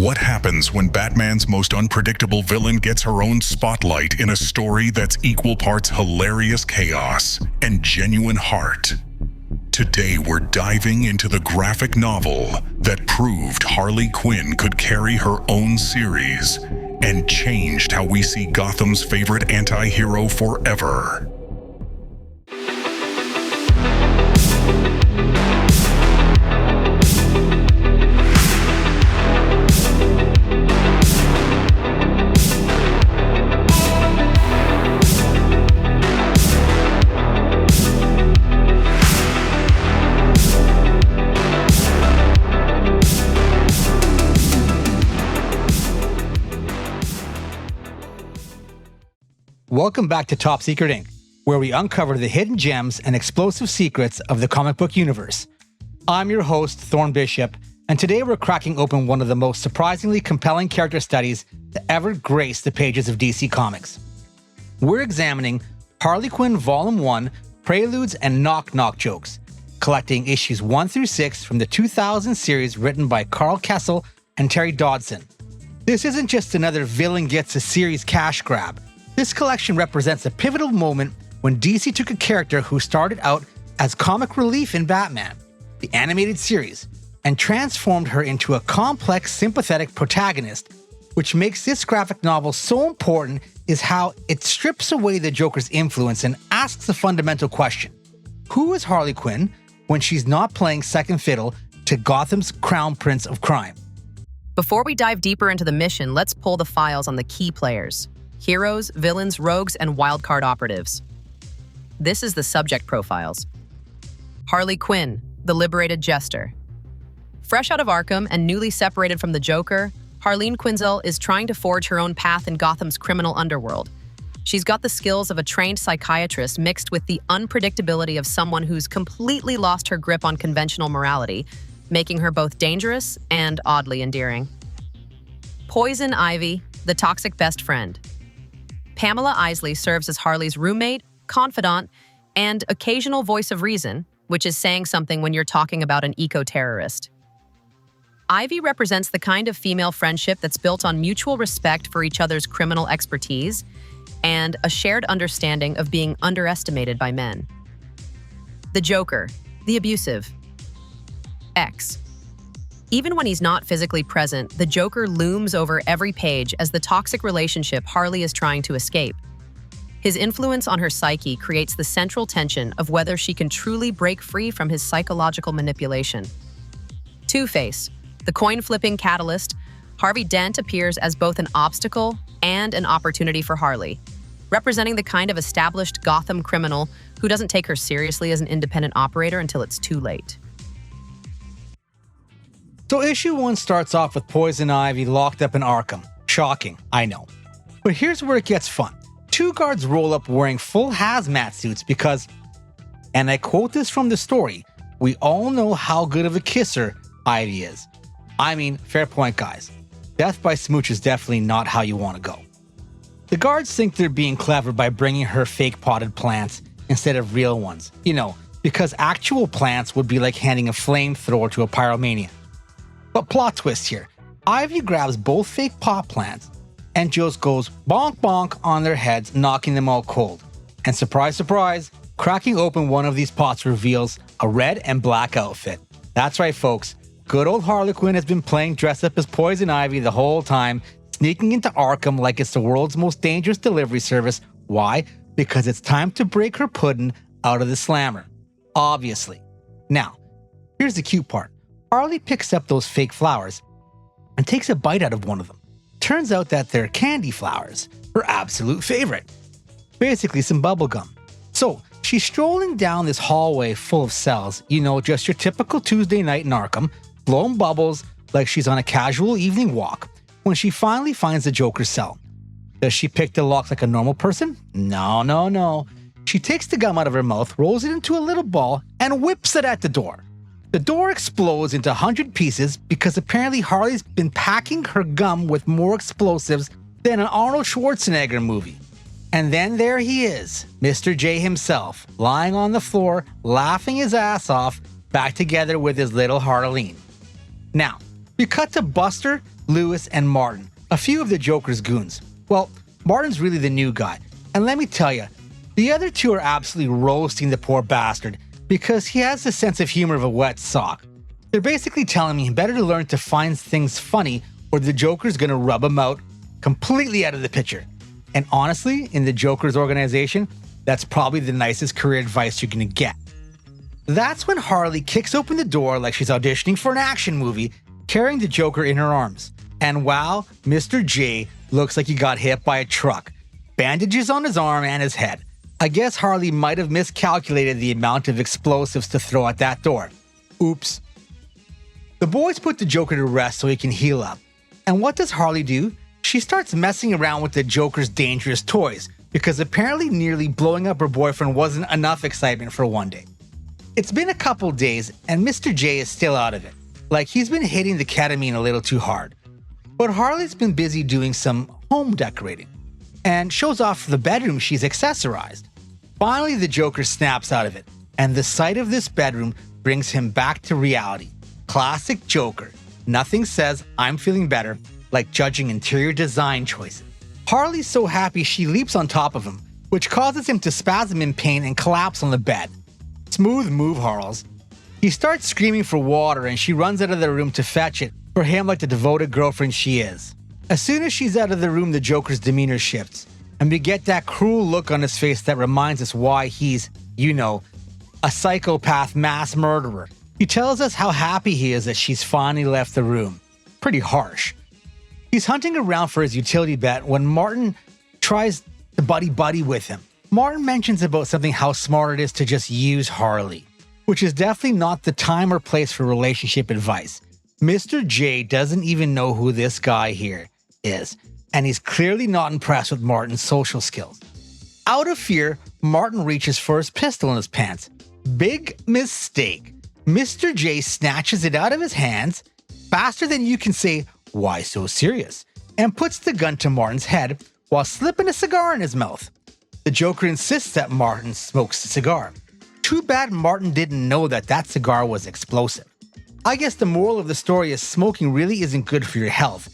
What happens when Batman's most unpredictable villain gets her own spotlight in a story that's equal parts hilarious chaos and genuine heart? Today we're diving into the graphic novel that proved Harley Quinn could carry her own series and changed how we see Gotham's favorite anti-hero forever. Welcome back to Top Secret Inc., where we uncover the hidden gems and explosive secrets of the comic book universe. I'm your host, Thorne Bishop, and today we're cracking open one of the most surprisingly compelling character studies to ever grace the pages of DC Comics. We're examining Harley Quinn Volume 1, Preludes and Knock-Knock Jokes, collecting issues 1 through 6 from the 2000 series written by Karl Kesel and Terry Dodson. This isn't just another villain gets a series cash grab. This collection represents a pivotal moment when DC took a character who started out as comic relief in Batman, the animated series, and transformed her into a complex, sympathetic protagonist. Which makes this graphic novel so important is how it strips away the Joker's influence and asks a fundamental question. Who is Harley Quinn when she's not playing second fiddle to Gotham's crown prince of crime? Before we dive deeper into the mission, let's pull the files on the key players. Heroes, villains, rogues, and wildcard operatives. This is the subject profiles. Harley Quinn, the liberated jester. Fresh out of Arkham and newly separated from the Joker, Harley Quinn is trying to forge her own path in Gotham's criminal underworld. She's got the skills of a trained psychiatrist mixed with the unpredictability of someone who's completely lost her grip on conventional morality, making her both dangerous and oddly endearing. Poison Ivy, the toxic best friend. Pamela Isley serves as Harley's roommate, confidant, and occasional voice of reason, which is saying something when you're talking about an eco-terrorist. Ivy represents the kind of female friendship that's built on mutual respect for each other's criminal expertise and a shared understanding of being underestimated by men. The Joker, the abusive. X. Even when he's not physically present, the Joker looms over every page as the toxic relationship Harley is trying to escape. His influence on her psyche creates the central tension of whether she can truly break free from his psychological manipulation. Two-Face, the coin-flipping catalyst, Harvey Dent appears as both an obstacle and an opportunity for Harley, representing the kind of established Gotham criminal who doesn't take her seriously as an independent operator until it's too late. So issue 1 starts off with Poison Ivy locked up in Arkham. Shocking, I know. But here's where it gets fun. 2 guards roll up wearing full hazmat suits because, and I quote this from the story, we all know how good of a kisser Ivy is. I mean, fair point, guys. Death by smooch is definitely not how you want to go. The guards think they're being clever by bringing her fake potted plants instead of real ones. You know, because actual plants would be like handing a flamethrower to a pyromaniac. But plot twist here. Ivy grabs both fake pot plants and just goes bonk bonk on their heads, knocking them all cold. And surprise, surprise, cracking open one of these pots reveals a red and black outfit. That's right, folks. Good old Harley Quinn has been playing dress up as Poison Ivy the whole time, sneaking into Arkham like it's the world's most dangerous delivery service. Why? Because it's time to break her pudding out of the slammer. Obviously. Now, here's the cute part. Harley picks up those fake flowers and takes a bite out of one of them. Turns out that they're candy flowers, her absolute favorite. Basically some bubblegum. So she's strolling down this hallway full of cells, you know, just your typical Tuesday night in Arkham, blowing bubbles like she's on a casual evening walk, when she finally finds the Joker's cell. Does she pick the lock like a normal person? No. She takes the gum out of her mouth, rolls it into a little ball, and whips it at the door. The door explodes into 100 pieces because apparently Harley's been packing her gum with more explosives than an Arnold Schwarzenegger movie. And then there he is, Mr. J himself, lying on the floor, laughing his ass off, back together with his little Harleen. Now, we cut to Buster Lewis, and Martin, a few of the Joker's goons. Well, Martin's really the new guy, and let me tell you, the other two are absolutely roasting the poor bastard because he has the sense of humor of a wet sock. They're basically telling me better to learn to find things funny or the Joker's gonna rub him out completely out of the picture. And honestly, in the Joker's organization, that's probably the nicest career advice you're gonna get. That's when Harley kicks open the door like she's auditioning for an action movie, carrying the Joker in her arms. And wow, Mr. J looks like he got hit by a truck. Bandages on his arm and his head. I guess Harley might have miscalculated the amount of explosives to throw at that door. Oops. The boys put the Joker to rest so he can heal up. And what does Harley do? She starts messing around with the Joker's dangerous toys, because apparently nearly blowing up her boyfriend wasn't enough excitement for one day. It's been a couple days and Mr. J is still out of it, like he's been hitting the ketamine a little too hard. But Harley's been busy doing some home decorating, and shows off the bedroom she's accessorized. Finally, the Joker snaps out of it, and the sight of this bedroom brings him back to reality. Classic Joker. Nothing says, "I'm feeling better," like judging interior design choices. Harley's so happy she leaps on top of him, which causes him to spasm in pain and collapse on the bed. Smooth move, Harles. He starts screaming for water and she runs out of the room to fetch it, for him like the devoted girlfriend she is. As soon as she's out of the room, the Joker's demeanor shifts, and we get that cruel look on his face that reminds us why he's, you know, a psychopath mass murderer. He tells us how happy he is that she's finally left the room. Pretty harsh. He's hunting around for his utility belt when Martin tries to buddy with him. Martin mentions about something how smart it is to just use Harley, which is definitely not the time or place for relationship advice. Mr. J doesn't even know who this guy here is, and he's clearly not impressed with Martin's social skills. Out of fear, Martin reaches for his pistol in his pants. Big mistake. Mr. J snatches it out of his hands faster than you can say, "Why so serious?" and puts the gun to Martin's head while slipping a cigar in his mouth. The Joker insists that Martin smokes the cigar. Too bad Martin didn't know that that cigar was explosive. I guess the moral of the story is smoking really isn't good for your health,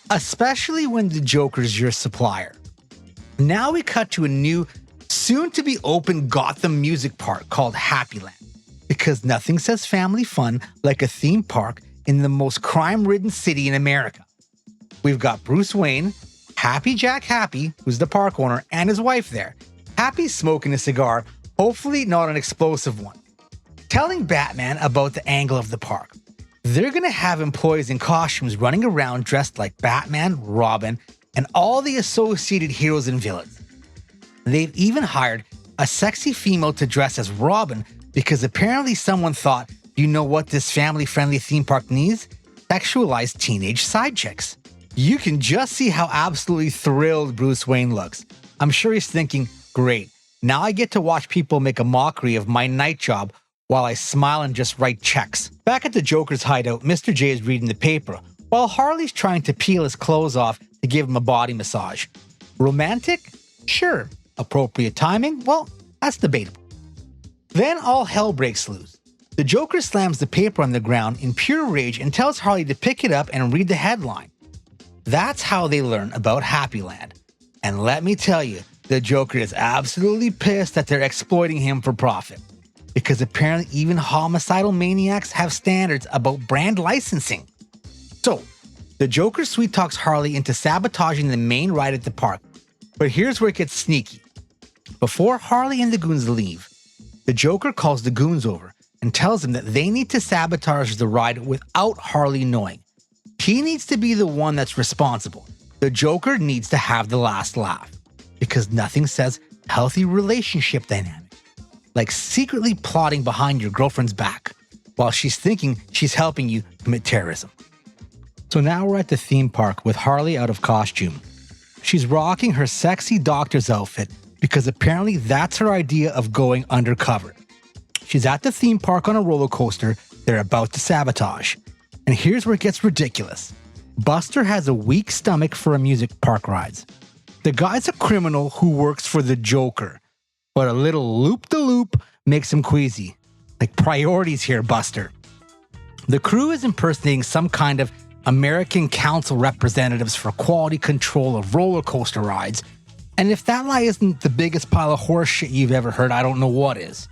especially when the Joker's your supplier. Now we cut to a new, soon-to-be-open Gotham music park called Happyland, because nothing says family fun like a theme park in the most crime-ridden city in America. We've got Bruce Wayne, Happy Jack Happy, who's the park owner, and his wife there. Happy's smoking a cigar, hopefully not an explosive one, telling Batman about the angle of the park. They're gonna have employees in costumes running around dressed like Batman, Robin, and all the associated heroes and villains. They've even hired a sexy female to dress as Robin because apparently someone thought, you know what this family-friendly theme park needs? Sexualized teenage side chicks. You can just see how absolutely thrilled Bruce Wayne looks. I'm sure he's thinking, great, now I get to watch people make a mockery of my night job while I smile and just write checks. Back at the Joker's hideout, Mr. J is reading the paper, while Harley's trying to peel his clothes off to give him a body massage. Romantic? Sure. Appropriate timing? Well, that's debatable. Then all hell breaks loose. The Joker slams the paper on the ground in pure rage and tells Harley to pick it up and read the headline. That's how they learn about Happyland. And let me tell you, the Joker is absolutely pissed that they're exploiting him for profit. Because apparently even homicidal maniacs have standards about brand licensing. So, the Joker sweet talks Harley into sabotaging the main ride at the park. But here's where it gets sneaky. Before Harley and the goons leave, the Joker calls the goons over and tells them that they need to sabotage the ride without Harley knowing. He needs to be the one that's responsible. The Joker needs to have the last laugh. Because nothing says healthy relationship dynamic like secretly plotting behind your girlfriend's back while she's thinking she's helping you commit terrorism. So now we're at the theme park with Harley out of costume. She's rocking her sexy doctor's outfit because apparently that's her idea of going undercover. She's at the theme park on a roller coaster they're about to sabotage. And here's where it gets ridiculous. Buster has a weak stomach for amusement park rides. The guy's a criminal who works for the Joker, but a little loop-de-loop makes him queasy. Like priorities here, Buster. The crew is impersonating some kind of American Council representatives for quality control of roller coaster rides. And if that lie isn't the biggest pile of horse shit you've ever heard, I don't know what is.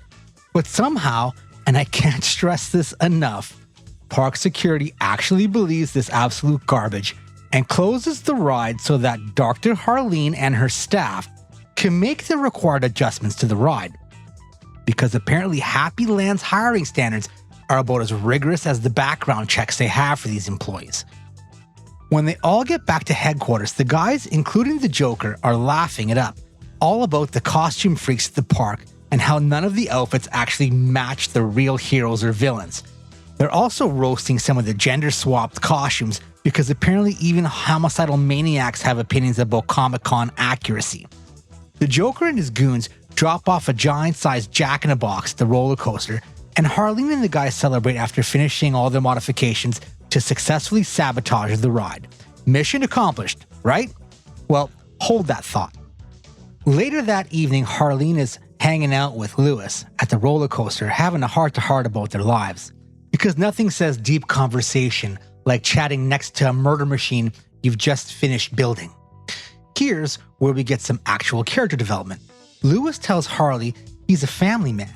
But somehow, and I can't stress this enough, park security actually believes this absolute garbage and closes the ride so that Dr. Harleen and her staff can make the required adjustments to the ride. Because apparently Happy Land's hiring standards are about as rigorous as the background checks they have for these employees. When they all get back to headquarters, the guys, including the Joker, are laughing it up, all about the costume freaks at the park and how none of the outfits actually match the real heroes or villains. They're also roasting some of the gender-swapped costumes because apparently even homicidal maniacs have opinions about Comic-Con accuracy. The Joker and his goons drop off a giant-sized jack-in-a-box, the roller coaster, and Harleen and the guys celebrate after finishing all their modifications to successfully sabotage the ride. Mission accomplished, right? Well, hold that thought. Later that evening, Harleen is hanging out with Lewis at the roller coaster, having a heart-to-heart about their lives. Because nothing says deep conversation like chatting next to a murder machine you've just finished building. Here's where we get some actual character development. Lewis tells Harley he's a family man,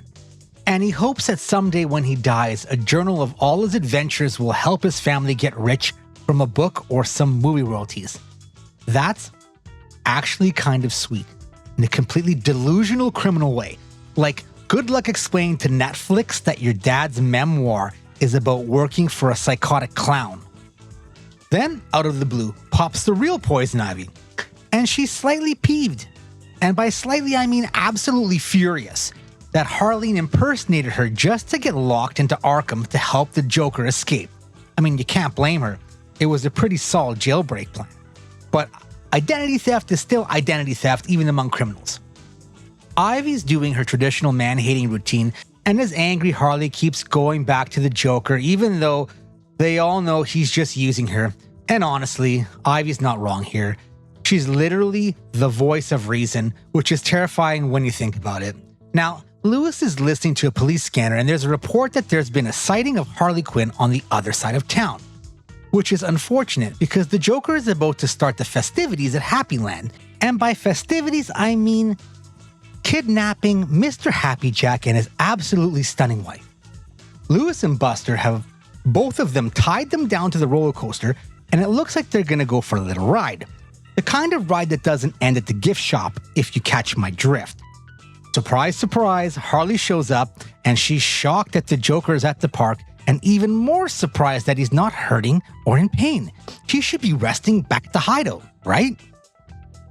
and he hopes that someday when he dies, a journal of all his adventures will help his family get rich from a book or some movie royalties. That's actually kind of sweet, in a completely delusional criminal way. Like, good luck explaining to Netflix that your dad's memoir is about working for a psychotic clown. Then, out of the blue, pops the real Poison Ivy, and she's slightly peeved. And by slightly, I mean absolutely furious that Harleen impersonated her just to get locked into Arkham to help the Joker escape. I mean, you can't blame her. It was a pretty solid jailbreak plan. But identity theft is still identity theft, even among criminals. Ivy's doing her traditional man-hating routine, and as angry Harley keeps going back to the Joker, even though they all know he's just using her. And honestly, Ivy's not wrong here. She's literally the voice of reason, which is terrifying when you think about it. Now, Lewis is listening to a police scanner, and there's a report that there's been a sighting of Harley Quinn on the other side of town, which is unfortunate because the Joker is about to start the festivities at Happy Land. And by festivities, I mean kidnapping Mr. Happy Jack and his absolutely stunning wife. Lewis and Buster have both of them tied them down to the roller coaster, and it looks like they're gonna go for a little ride. The kind of ride that doesn't end at the gift shop, if you catch my drift. Surprise, surprise, Harley shows up, and she's shocked that the Joker is at the park, and even more surprised that he's not hurting or in pain. He should be resting back at the hideout, right?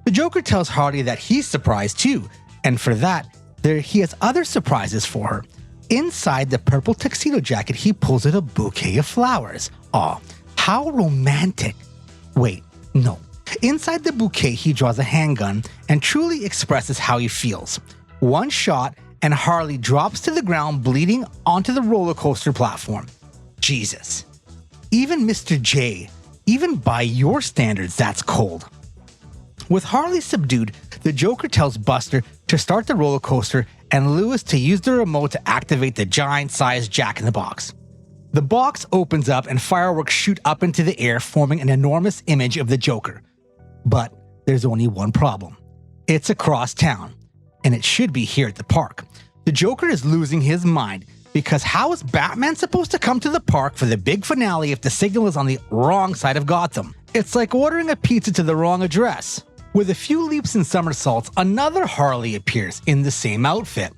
The Joker tells Harley that he's surprised too, and for that, he has other surprises for her. Inside the purple tuxedo jacket, he pulls out a bouquet of flowers. Aw, how romantic. Wait, no. Inside the bouquet, he draws a handgun and truly expresses how he feels. One shot, and Harley drops to the ground, bleeding onto the roller coaster platform. Jesus. Even Mr. J, even by your standards, that's cold. With Harley subdued, the Joker tells Buster to start the roller coaster and Lewis to use the remote to activate the giant-sized Jack-in-the-Box. The box opens up and fireworks shoot up into the air, forming an enormous image of the Joker. But there's only one problem. It's across town, and it should be here at the park. The Joker is losing his mind because how is Batman supposed to come to the park for the big finale if the signal is on the wrong side of Gotham? It's like ordering a pizza to the wrong address. With a few leaps and somersaults, another Harley appears in the same outfit.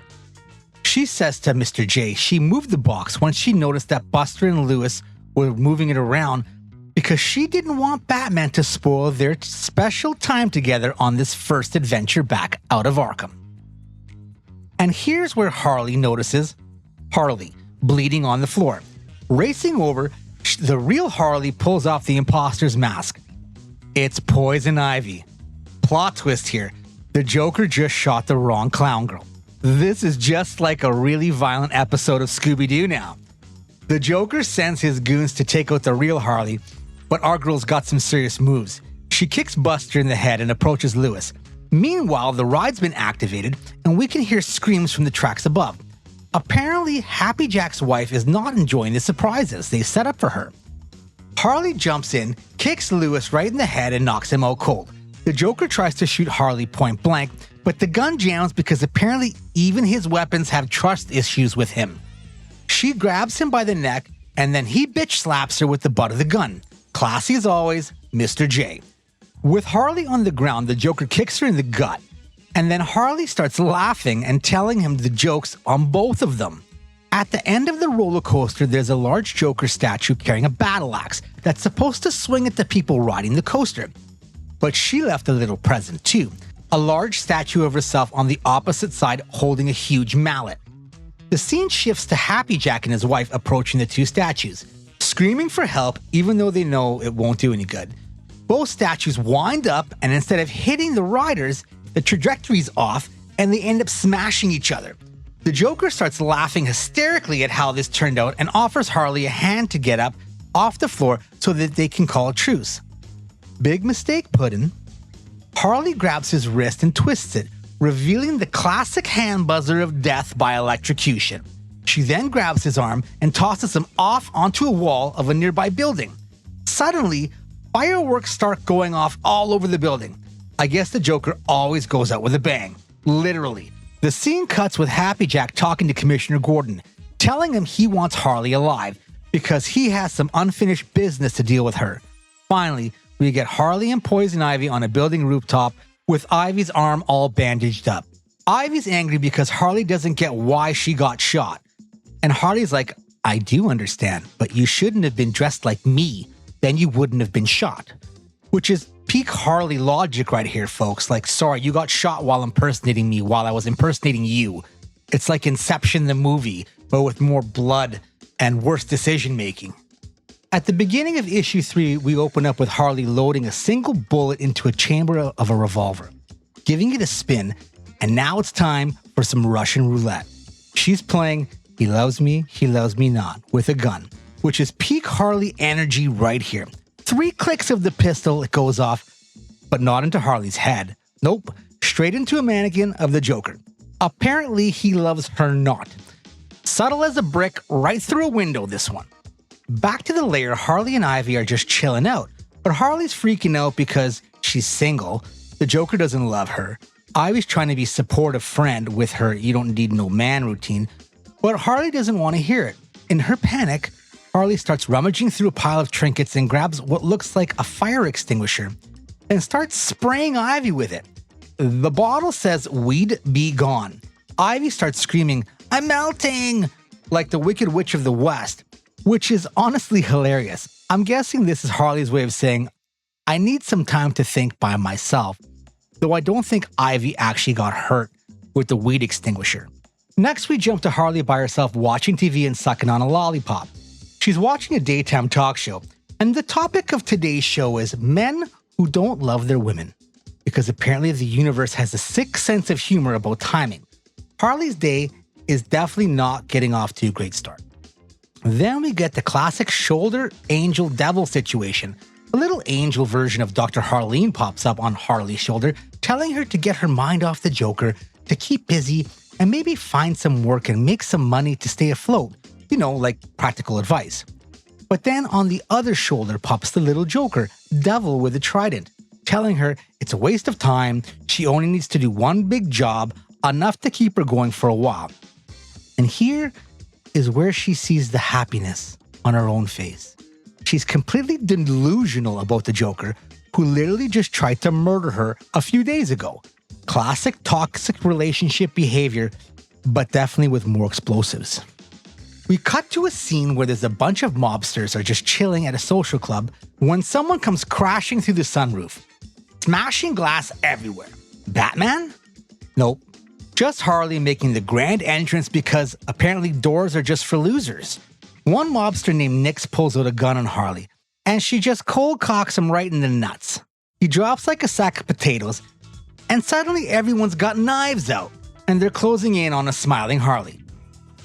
She says to Mr. J she moved the box once she noticed that Buster and Lewis were moving it around because she didn't want Batman to spoil their special time together on this first adventure back out of Arkham. And here's where Harley notices Harley bleeding on the floor. Racing over, the real Harley pulls off the imposter's mask. It's Poison Ivy. Plot twist here, the Joker just shot the wrong clown girl. This is just like a really violent episode of Scooby-Doo now. The Joker sends his goons to take out the real Harley, but our girl's got some serious moves. She kicks Buster in the head and approaches Lewis. Meanwhile, the ride's been activated, and we can hear screams from the tracks above. Apparently, Happy Jack's wife is not enjoying the surprises they set up for her. Harley jumps in, kicks Lewis right in the head and knocks him out cold. The Joker tries to shoot Harley point blank, but the gun jams because apparently even his weapons have trust issues with him. She grabs him by the neck and then he bitch slaps her with the butt of the gun. Classy as always, Mr. J. With Harley on the ground, the Joker kicks her in the gut, and then Harley starts laughing and telling him the jokes on both of them. At the end of the roller coaster, there's a large Joker statue carrying a battle axe that's supposed to swing at the people riding the coaster. But she left a little present too, a large statue of herself on the opposite side holding a huge mallet. The scene shifts to Happy Jack and his wife approaching the two statues, screaming for help even though they know it won't do any good. Both statues wind up, and instead of hitting the riders, the trajectory's off and they end up smashing each other. The Joker starts laughing hysterically at how this turned out and offers Harley a hand to get up off the floor so that they can call a truce. Big mistake, Puddin'. Harley grabs his wrist and twists it, revealing the classic hand buzzer of death by electrocution. She then grabs his arm and tosses him off onto a wall of a nearby building. Suddenly, fireworks start going off all over the building. I guess the Joker always goes out with a bang. Literally. The scene cuts with Happy Jack talking to Commissioner Gordon, telling him he wants Harley alive because he has some unfinished business to deal with her. Finally, we get Harley and Poison Ivy on a building rooftop with Ivy's arm all bandaged up. Ivy's angry because Harley doesn't get why she got shot. And Harley's like, I do understand, but you shouldn't have been dressed like me. Then you wouldn't have been shot. Which is peak Harley logic right here, folks. Like, sorry, you got shot while impersonating me while I was impersonating you. It's like Inception the movie, but with more blood and worse decision making. At the beginning of issue 3, we open up with Harley loading a single bullet into a chamber of a revolver, giving it a spin, and now it's time for some Russian roulette. She's playing He Loves Me Not with a gun, which is peak Harley energy right here. 3 clicks of the pistol, it goes off, but not into Harley's head. Nope, straight into a mannequin of the Joker. Apparently, he loves her not. Subtle as a brick, right through a window, this one. Back to the lair, Harley and Ivy are just chilling out, but Harley's freaking out because she's single. The Joker doesn't love her. Ivy's trying to be supportive friend with her you don't need no man routine, but Harley doesn't want to hear it. In her panic, Harley starts rummaging through a pile of trinkets and grabs what looks like a fire extinguisher and starts spraying Ivy with it. The bottle says, "Weed be gone." Ivy starts screaming, "I'm melting!" like the Wicked Witch of the West, which is honestly hilarious. I'm guessing this is Harley's way of saying, I need some time to think by myself, though I don't think Ivy actually got hurt with the weed extinguisher. Next, we jump to Harley by herself watching TV and sucking on a lollipop. She's watching a daytime talk show, and the topic of today's show is men who don't love their women, because apparently the universe has a sick sense of humor about timing. Harley's day is definitely not getting off to a great start. Then we get the classic shoulder angel devil situation. A little angel version of Dr. Harleen pops up on Harley's shoulder, telling her to get her mind off the Joker, to keep busy, and maybe find some work and make some money to stay afloat. You know, like practical advice. But then on the other shoulder pops the little Joker, devil with a trident, telling her it's a waste of time, she only needs to do one big job, enough to keep her going for a while. And here is where she sees the happiness on her own face. She's completely delusional about the Joker, who literally just tried to murder her a few days ago. Classic toxic relationship behavior, but definitely with more explosives. We cut to a scene where there's a bunch of mobsters are just chilling at a social club when someone comes crashing through the sunroof, smashing glass everywhere. Batman? Nope. Just Harley making the grand entrance because apparently doors are just for losers. One mobster named Nix pulls out a gun on Harley, and she just cold cocks him right in the nuts. He drops like a sack of potatoes, and suddenly everyone's got knives out, and they're closing in on a smiling Harley.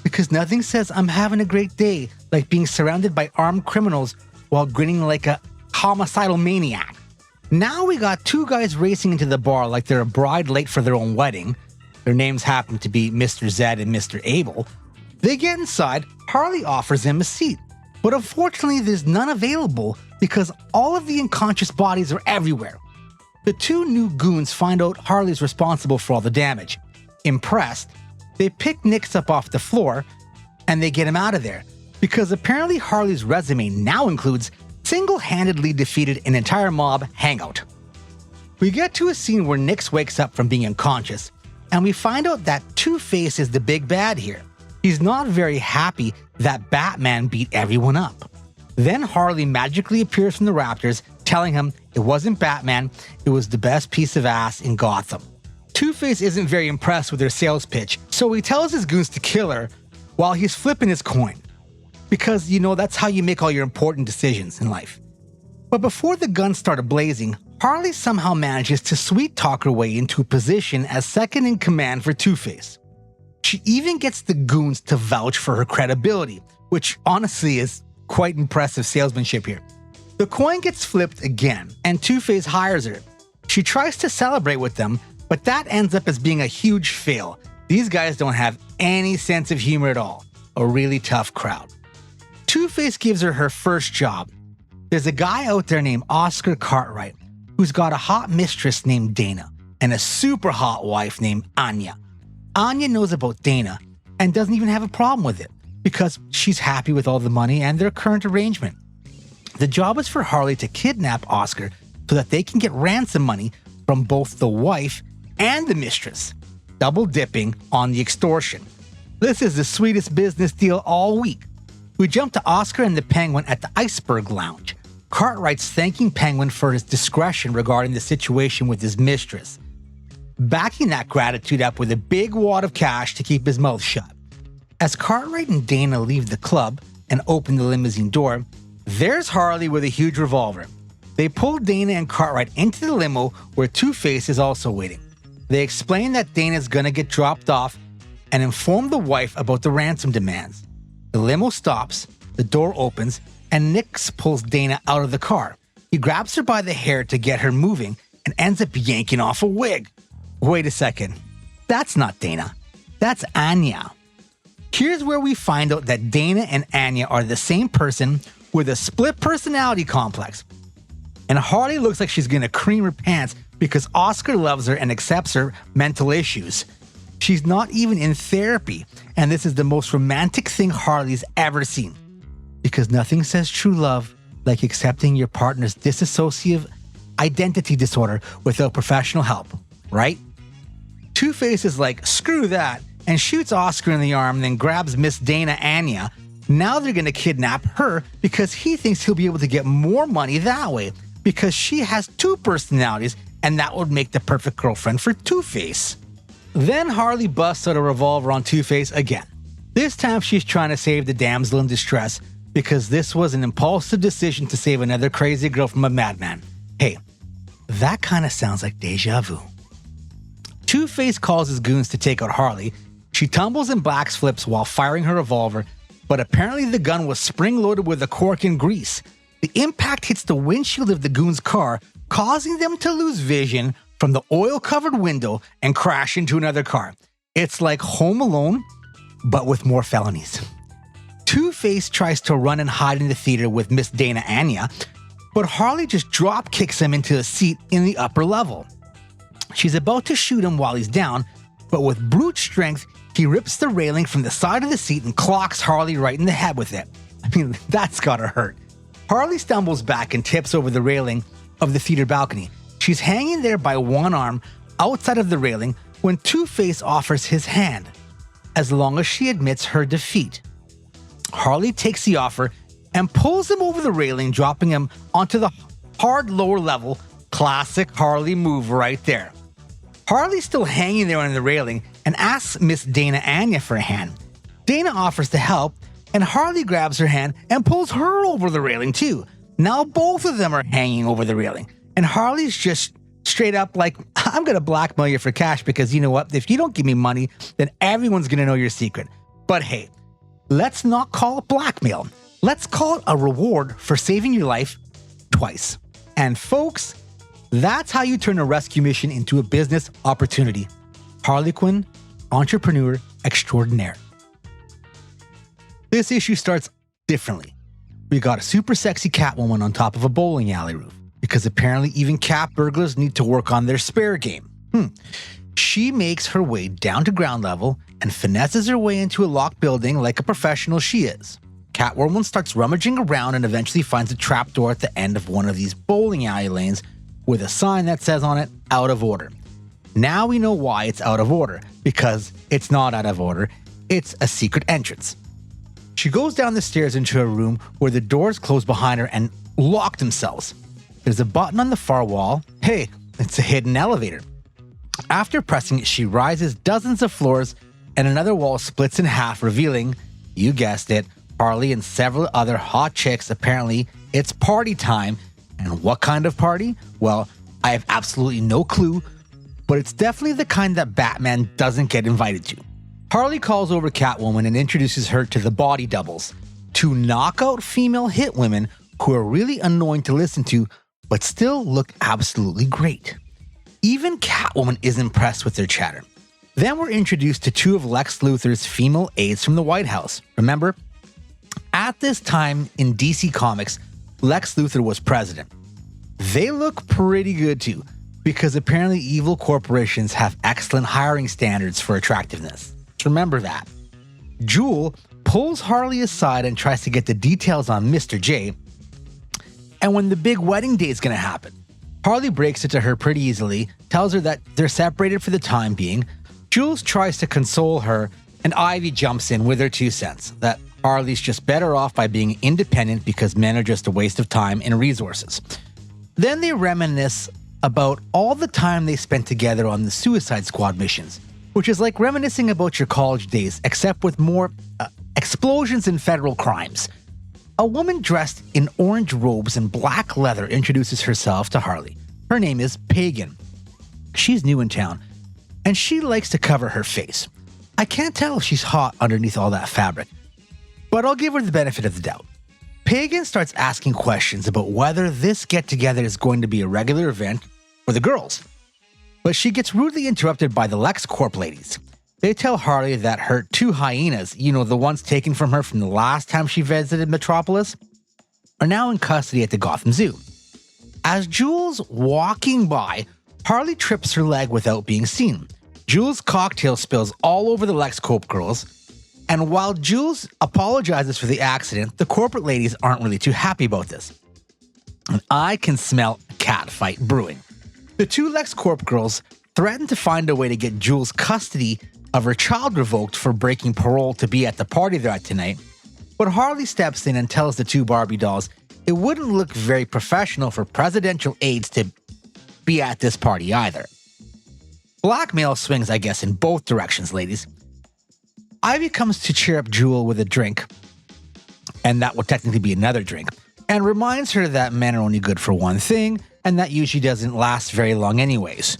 Because nothing says I'm having a great day like being surrounded by armed criminals while grinning like a homicidal maniac. Now we got 2 guys racing into the bar like they're a bride late for their own wedding. Their names happen to be Mr. Zed and Mr. Abel. They get inside, Harley offers him a seat, but unfortunately there's none available because all of the unconscious bodies are everywhere. The two new goons find out Harley's responsible for all the damage. Impressed, they pick Nix up off the floor and they get him out of there, because apparently Harley's resume now includes single-handedly defeated an entire mob hangout. We get to a scene where Nix wakes up from being unconscious, and we find out that Two-Face is the big bad here. He's not very happy that Batman beat everyone up. Then Harley magically appears from the rafters, telling him it wasn't Batman, it was the best piece of ass in Gotham. Two-Face isn't very impressed with her sales pitch, so he tells his goons to kill her while he's flipping his coin. Because, that's how you make all your important decisions in life. But before the guns started blazing, Harley somehow manages to sweet-talk her way into a position as second in command for Two-Face. She even gets the goons to vouch for her credibility, which honestly is quite impressive salesmanship here. The coin gets flipped again, and Two-Face hires her. She tries to celebrate with them, but that ends up as being a huge fail. These guys don't have any sense of humor at all. A really tough crowd. Two-Face gives her her first job. There's a guy out there named Oscar Cartwright who's got a hot mistress named Dana and a super hot wife named Anya. Anya knows about Dana and doesn't even have a problem with it because she's happy with all the money and their current arrangement. The job is for Harley to kidnap Oscar so that they can get ransom money from both the wife and the mistress, double dipping on the extortion. This is the sweetest business deal all week. We jump to Oscar and the Penguin at the Iceberg Lounge. Cartwright's thanking Penguin for his discretion regarding the situation with his mistress, backing that gratitude up with a big wad of cash to keep his mouth shut. As Cartwright and Dana leave the club and open the limousine door, there's Harley with a huge revolver. They pull Dana and Cartwright into the limo where Two-Face is also waiting. They explain that Dana's gonna get dropped off and inform the wife about the ransom demands. The limo stops, the door opens, and Nix pulls Dana out of the car. He grabs her by the hair to get her moving and ends up yanking off a wig. Wait a second. That's not Dana. That's Anya. Here's where we find out that Dana and Anya are the same person with a split personality complex. And Harley looks like she's gonna cream her pants because Oscar loves her and accepts her mental issues. She's not even in therapy, and this is the most romantic thing Harley's ever seen. Because nothing says true love like accepting your partner's dissociative identity disorder without professional help, right? Two-Face is like, screw that, and shoots Oscar in the arm, then grabs Miss Dana Anya. Now they're gonna kidnap her because he thinks he'll be able to get more money that way, because she has two personalities, and that would make the perfect girlfriend for Two-Face. Then Harley busts out a revolver on Two-Face again. This time she's trying to save the damsel in distress because this was an impulsive decision to save another crazy girl from a madman. Hey, that kind of sounds like deja vu. Two-Face calls his goons to take out Harley. She tumbles and backflips while firing her revolver, but apparently the gun was spring-loaded with a cork and grease. The impact hits the windshield of the goon's car, causing them to lose vision from the oil-covered window and crash into another car. It's like Home Alone, but with more felonies. Two-Face tries to run and hide in the theater with Miss Dana Anya, but Harley just drop kicks him into a seat in the upper level. She's about to shoot him while he's down, but with brute strength, he rips the railing from the side of the seat and clocks Harley right in the head with it. I mean, that's gotta hurt. Harley stumbles back and tips over the railing of the theater balcony. She's hanging there by one arm outside of the railing when Two-Face offers his hand, as long as she admits her defeat. Harley takes the offer and pulls him over the railing, dropping him onto the hard lower level. Classic Harley move right there. Harley's still hanging there on the railing and asks Miss Dana Anya for a hand. Dana offers to help, and Harley grabs her hand and pulls her over the railing too. Now both of them are hanging over the railing, and Harley's just straight up like, I'm gonna blackmail you for cash because you know what? If you don't give me money, then everyone's gonna know your secret. But hey, let's not call it blackmail. Let's call it a reward for saving your life twice. And folks, that's how you turn a rescue mission into a business opportunity. Harley Quinn, entrepreneur extraordinaire. This issue starts differently. We got a super sexy Catwoman on top of a bowling alley roof, because apparently even cat burglars need to work on their spare game. She makes her way down to ground level and finesses her way into a locked building like a professional she is. Catwoman starts rummaging around and eventually finds a trapdoor at the end of one of these bowling alley lanes with a sign that says on it, "Out of order." Now we know why it's out of order, because it's not out of order, it's a secret entrance. She goes down the stairs into a room where the doors close behind her and lock themselves. There's a button on the far wall. Hey, it's a hidden elevator. After pressing it, she rises dozens of floors and another wall splits in half, revealing, you guessed it, Harley and several other hot chicks. Apparently, it's party time. And what kind of party? Well, I have absolutely no clue, but it's definitely the kind that Batman doesn't get invited to. Harley calls over Catwoman and introduces her to the body doubles, two knockout female hit women who are really annoying to listen to, but still look absolutely great. Even Catwoman is impressed with their chatter. Then we're introduced to two of Lex Luthor's female aides from the White House. Remember, at this time in DC Comics, Lex Luthor was president. They look pretty good too, because apparently evil corporations have excellent hiring standards for attractiveness. Remember that. Jewel pulls Harley aside and tries to get the details on Mr. J, and when the big wedding day is going to happen. Harley breaks it to her pretty easily, tells her that they're separated for the time being. Jules tries to console her, and Ivy jumps in with her 2 cents, that Harley's just better off by being independent because men are just a waste of time and resources. Then they reminisce about all the time they spent together on the Suicide Squad missions, which is like reminiscing about your college days, except with more explosions and federal crimes. A woman dressed in orange robes and black leather introduces herself to Harley. Her name is Pagan. She's new in town, and she likes to cover her face. I can't tell if she's hot underneath all that fabric, but I'll give her the benefit of the doubt. Pagan starts asking questions about whether this get-together is going to be a regular event for the girls, but she gets rudely interrupted by the LexCorp ladies. They tell Harley that her 2 hyenas, the ones taken from her from the last time she visited Metropolis, are now in custody at the Gotham Zoo. As Jules walking by, Harley trips her leg without being seen. Jules' cocktail spills all over the LexCorp girls, and while Jules apologizes for the accident, the corporate ladies aren't really too happy about this. And I can smell a cat fight brewing. The 2 LexCorp girls threaten to find a way to get Jules custody of her child revoked for breaking parole to be at the party they're at tonight, but Harley steps in and tells the 2 Barbie dolls it wouldn't look very professional for presidential aides to be at this party either. Blackmail swings, I guess, in both directions, ladies. Ivy comes to cheer up Jewel with a drink, and that would technically be another drink, and reminds her that men are only good for one thing, and that usually doesn't last very long anyways.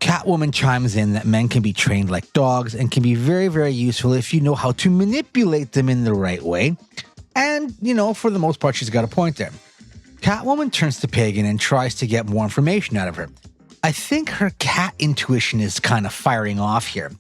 Catwoman chimes in that men can be trained like dogs and can be very, very useful if you know how to manipulate them in the right way. And, for the most part, she's got a point there. Catwoman turns to Pagan and tries to get more information out of her. I think her cat intuition is kind of firing off here.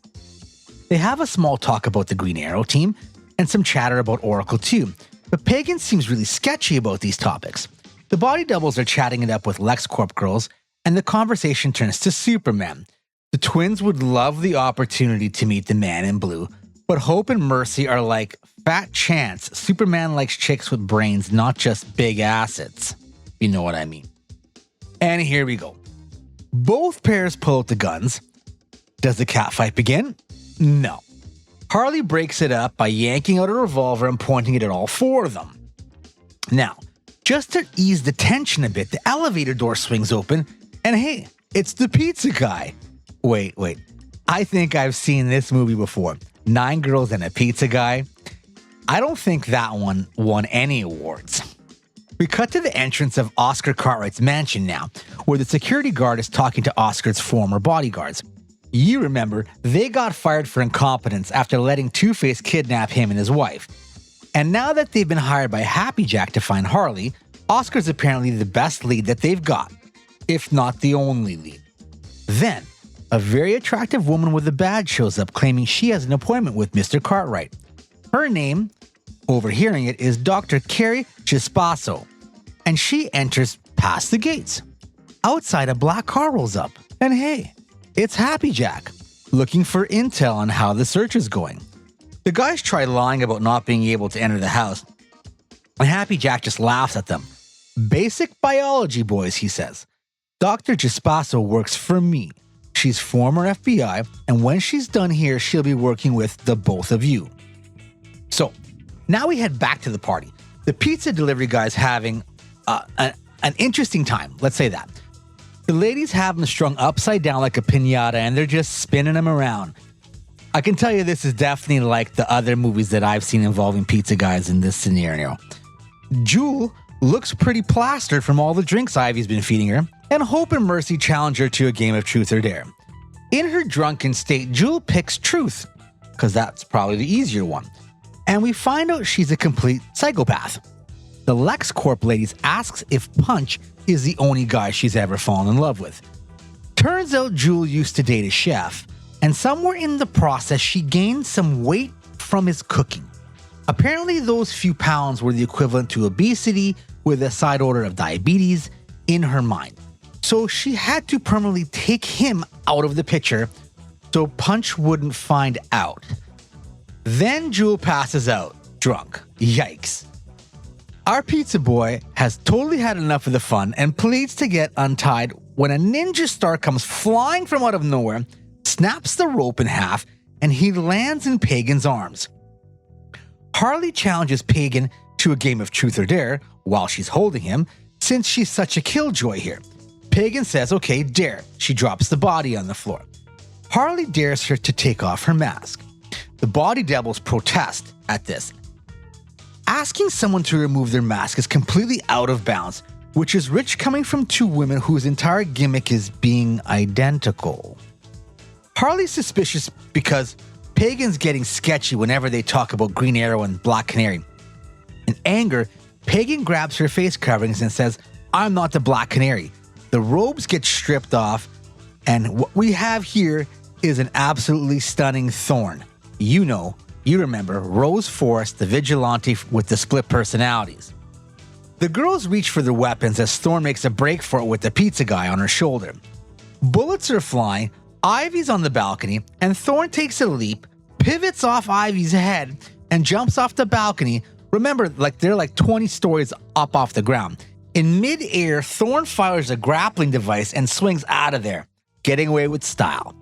They have a small talk about the Green Arrow team and some chatter about Oracle too, but Pagan seems really sketchy about these topics. The body doubles are chatting it up with LexCorp girls, and the conversation turns to Superman. The twins would love the opportunity to meet the man in blue, but Hope and Mercy are like, fat chance, Superman likes chicks with brains, not just big assets. You know what I mean. And here we go. Both pairs pull out the guns. Does the cat fight begin? No. Harley breaks it up by yanking out a revolver and pointing it at all 4 of them. Now, just to ease the tension a bit, the elevator door swings open, and hey, it's the pizza guy. Wait. I think I've seen this movie before. 9 Girls and a Pizza Guy. I don't think that one won any awards. We cut to the entrance of Oscar Cartwright's mansion now, where the security guard is talking to Oscar's former bodyguards. You remember, they got fired for incompetence after letting Two-Face kidnap him and his wife. And now that they've been hired by Happy Jack to find Harley, Oscar's apparently the best lead that they've got, if not the only lead. Then, a very attractive woman with a badge shows up claiming she has an appointment with Mr. Cartwright. Her name, Overhearing it is Dr. Carrie Chispasso, and she enters past the gates. Outside, a black car rolls up, and hey, it's Happy Jack, looking for intel on how the search is going. The guys try lying about not being able to enter the house, and Happy Jack just laughs at them. Basic biology, boys, he says. Dr. Chispasso works for me. She's former FBI, and when she's done here, she'll be working with the both of you. So, now we head back to the party. The pizza delivery guy's having an interesting time, let's say that. The ladies have them strung upside down like a piñata, and they're just spinning them around. I can tell you this is definitely like the other movies that I've seen involving pizza guys in this scenario. Jewel looks pretty plastered from all the drinks Ivy's been feeding her, and Hope and Mercy challenge her to a game of truth or dare. In her drunken state, Jewel picks truth, because that's probably the easier one. And we find out she's a complete psychopath. The LexCorp ladies asks if Punch is the only guy she's ever fallen in love with. Turns out Jewel used to date a chef, and somewhere in the process she gained some weight from his cooking. Apparently those few pounds were the equivalent to obesity with a side order of diabetes in her mind. So she had to permanently take him out of the picture so Punch wouldn't find out. Then Jewel passes out, drunk. Yikes. Our pizza boy has totally had enough of the fun and pleads to get untied when a ninja star comes flying from out of nowhere, snaps the rope in half, and he lands in Pagan's arms. Harley challenges Pagan to a game of truth or dare while she's holding him, since she's such a killjoy here. Pagan says, okay, dare. She drops the body on the floor. Harley dares her to take off her mask. The body devils protest at this. Asking someone to remove their mask is completely out of bounds, which is rich coming from two women whose entire gimmick is being identical. Harley's suspicious because Pagan's getting sketchy whenever they talk about Green Arrow and Black Canary. In anger, Pagan grabs her face coverings and says, I'm not the Black Canary. The robes get stripped off, and what we have here is an absolutely stunning Thorne. You remember, Rose Forrest, the vigilante with the split personalities. The girls reach for their weapons as Thorne makes a break for it with the pizza guy on her shoulder. Bullets are flying, Ivy's on the balcony, and Thorne takes a leap, pivots off Ivy's head, and jumps off the balcony. Remember, they're 20 stories up off the ground. In mid-air, Thorne fires a grappling device and swings out of there, getting away with style.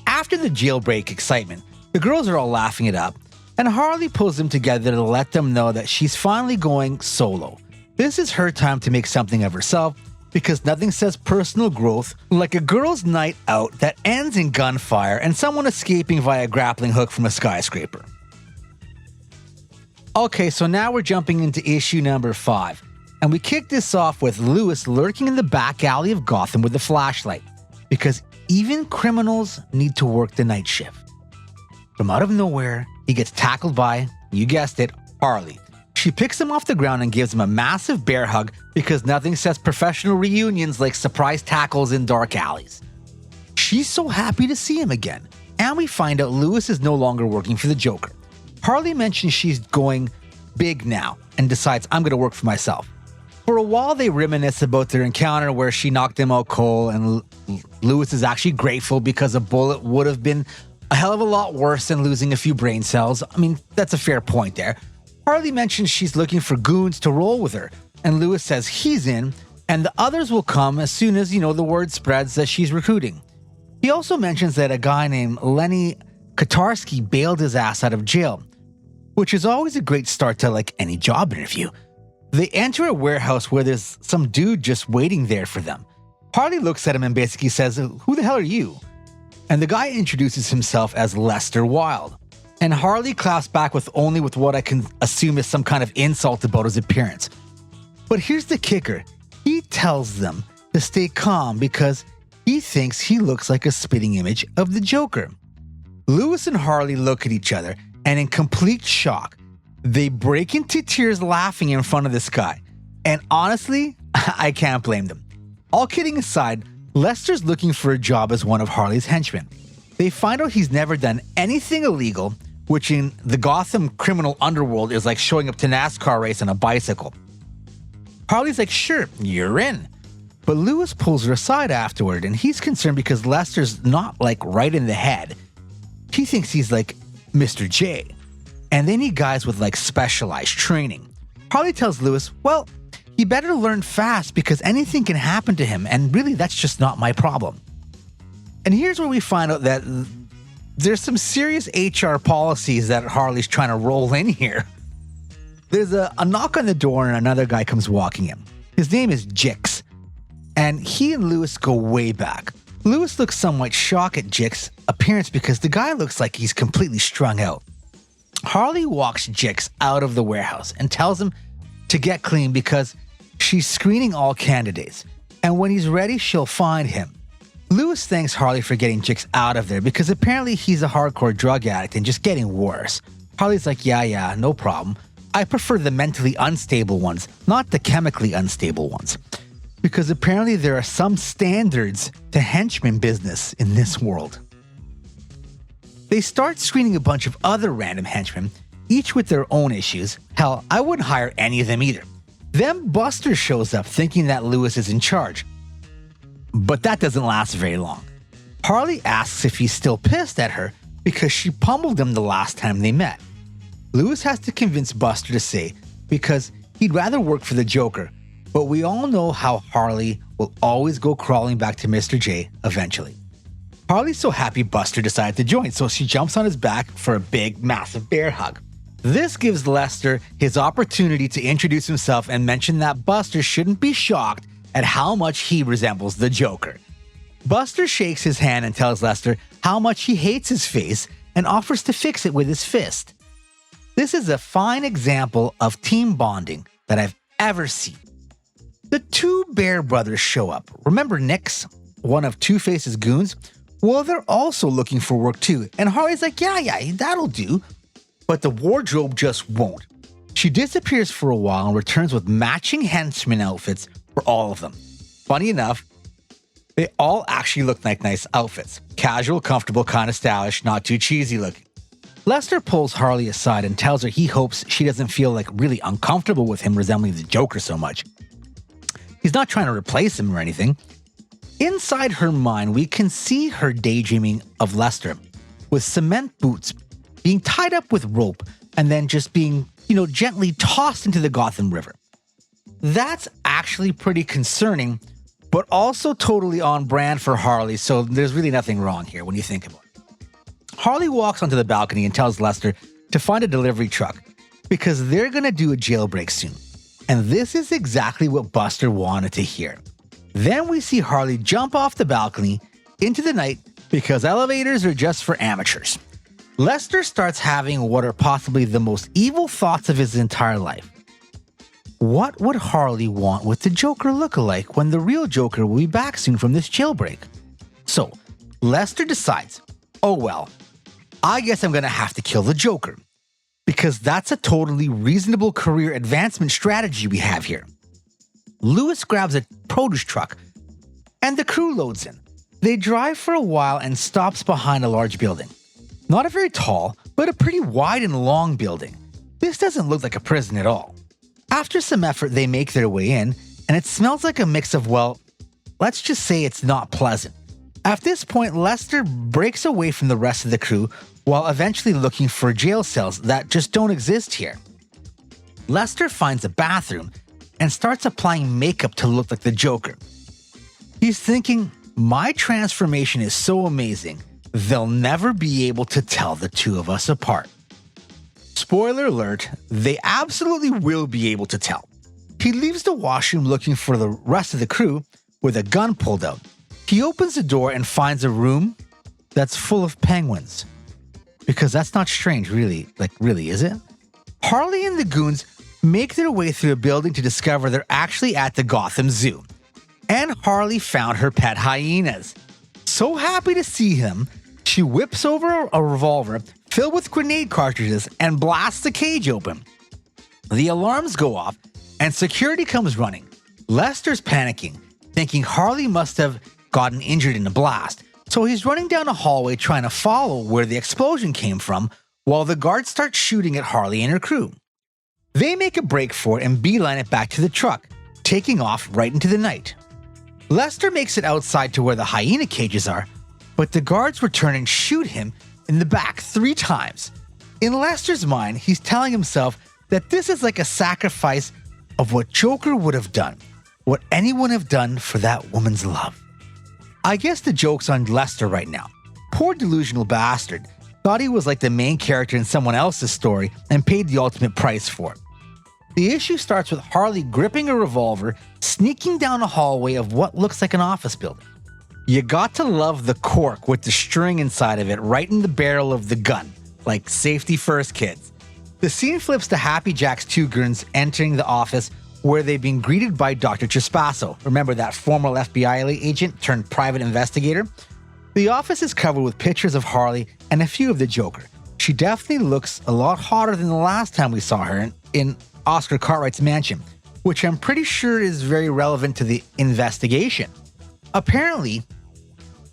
After the jailbreak excitement, the girls are all laughing it up, and Harley pulls them together to let them know that she's finally going solo. This is her time to make something of herself, because nothing says personal growth like a girl's night out that ends in gunfire and someone escaping via grappling hook from a skyscraper. Okay, so now we're jumping into issue number 5. And we kick this off with Lewis lurking in the back alley of Gotham with a flashlight, because even criminals need to work the night shift. From out of nowhere, he gets tackled by, you guessed it, Harley. She picks him off the ground and gives him a massive bear hug because nothing says professional reunions like surprise tackles in dark alleys. She's so happy to see him again, and we find out Lewis is no longer working for the Joker. Harley mentions she's going big now and decides, I'm going to work for myself. For a while, they reminisce about their encounter where she knocked him out cold, and Lewis is actually grateful because a bullet would have been a hell of a lot worse than losing a few brain cells. I mean, that's a fair point there. Harley mentions she's looking for goons to roll with her, and Lewis says he's in, and the others will come as soon as, the word spreads that she's recruiting. He also mentions that a guy named Lenny Katarski bailed his ass out of jail, which is always a great start to any job interview. They enter a warehouse where there's some dude just waiting there for them. Harley looks at him and basically says, who the hell are you? And the guy introduces himself as Lester Wilde. And Harley claps back with what I can assume is some kind of insult about his appearance. But here's the kicker. He tells them to stay calm because he thinks he looks like a spitting image of the Joker. Lewis and Harley look at each other, and in complete shock, they break into tears laughing in front of this guy. And honestly, I can't blame them. All kidding aside, Lester's looking for a job as one of Harley's henchmen. They find out he's never done anything illegal, which in the Gotham criminal underworld is like showing up to NASCAR race on a bicycle. Harley's like, sure, you're in. But Lewis pulls her aside afterward, and he's concerned because Lester's not like right in the head. He thinks he's like Mr. J, and they need guys with like specialized training. Harley tells Lewis, well, he better learn fast because anything can happen to him, and really that's just not my problem. And here's where we find out that there's some serious HR policies that Harley's trying to roll in here. There's a knock on the door and another guy comes walking in. His name is Jix, and he and Lewis go way back. Lewis looks somewhat shocked at Jix's appearance because the guy looks like he's completely strung out. Harley walks Jix out of the warehouse and tells him to get clean because she's screening all candidates, and when he's ready, she'll find him. Lewis thanks Harley for getting Jix out of there because apparently he's a hardcore drug addict and just getting worse. Harley's like, yeah, no problem. I prefer the mentally unstable ones, not the chemically unstable ones. Because apparently there are some standards to henchman business in this world. They start screening a bunch of other random henchmen, each with their own issues. Hell, I wouldn't hire any of them either. Then Buster shows up thinking that Lewis is in charge. But that doesn't last very long. Harley asks if he's still pissed at her because she pummeled him the last time they met. Lewis has to convince Buster to say because he'd rather work for the Joker, but we all know how Harley will always go crawling back to Mr. J eventually. Harley's so happy Buster decided to join, so she jumps on his back for a big, massive bear hug. This gives Lester his opportunity to introduce himself and mention that Buster shouldn't be shocked at how much he resembles the Joker. Buster shakes his hand and tells Lester how much he hates his face and offers to fix it with his fist. This is a fine example of team bonding that I've ever seen. The two Bear brothers show up. Remember Nix, one of Two-Face's goons? Well, they're also looking for work too, and Harley's like, yeah, that'll do. But the wardrobe just won't. She disappears for a while and returns with matching henchman outfits for all of them. Funny enough, they all actually look like nice outfits. Casual, comfortable, kind of stylish, not too cheesy looking. Lester pulls Harley aside and tells her he hopes she doesn't feel like really uncomfortable with him resembling the Joker so much. He's not trying to replace him or anything. Inside her mind, we can see her daydreaming of Lester with cement boots being tied up with rope and then just being, gently tossed into the Gotham River. That's actually pretty concerning, but also totally on brand for Harley, so there's really nothing wrong here when you think about it. Harley walks onto the balcony and tells Lester to find a delivery truck because they're going to do a jailbreak soon. And this is exactly what Buster wanted to hear. Then we see Harley jump off the balcony into the night because elevators are just for amateurs. Lester starts having what are possibly the most evil thoughts of his entire life. What would Harley want with the Joker look-alike when the real Joker will be back soon from this jailbreak? So, Lester decides, oh well, I guess I'm gonna have to kill the Joker. Because that's a totally reasonable career advancement strategy we have here. Lewis grabs a produce truck, and the crew loads in. They drive for a while and stops behind a large building. Not a very tall, but a pretty wide and long building. This doesn't look like a prison at all. After some effort, they make their way in, and it smells like a mix of, well, let's just say it's not pleasant. At this point, Lester breaks away from the rest of the crew while eventually looking for jail cells that just don't exist here. Lester finds a bathroom and starts applying makeup to look like the Joker. He's thinking, my transformation is so amazing, they'll never be able to tell the two of us apart. Spoiler alert, they absolutely will be able to tell. He leaves the washroom looking for the rest of the crew with a gun pulled out. He opens the door and finds a room that's full of penguins. Because that's not strange, really. Really, is it? Harley and the goons make their way through a building to discover they're actually at the Gotham Zoo. And Harley found her pet hyenas. So happy to see him, she whips over a revolver filled with grenade cartridges and blasts the cage open. The alarms go off and security comes running. Lester's panicking, thinking Harley must have gotten injured in the blast. So he's running down a hallway trying to follow where the explosion came from while the guards start shooting at Harley and her crew. They make a break for it and beeline it back to the truck, taking off right into the night. Lester makes it outside to where the hyena cages are, but the guards return and shoot him in the back 3 times. In Lester's mind, he's telling himself that this is like a sacrifice of what Joker would have done, what anyone have done for that woman's love. I guess the joke's on Lester right now. Poor delusional bastard thought he was like the main character in someone else's story and paid the ultimate price for it. The issue starts with Harley gripping a revolver, sneaking down a hallway of what looks like an office building. You got to love the cork with the string inside of it right in the barrel of the gun. Like safety first, kids. The scene flips to Happy Jack's 2 goons entering the office where they've been greeted by Dr. Trespasso. Remember that former FBI agent turned private investigator? The office is covered with pictures of Harley and a few of the Joker. She definitely looks a lot hotter than the last time we saw her in Oscar Cartwright's mansion, which I'm pretty sure is very relevant to the investigation. Apparently,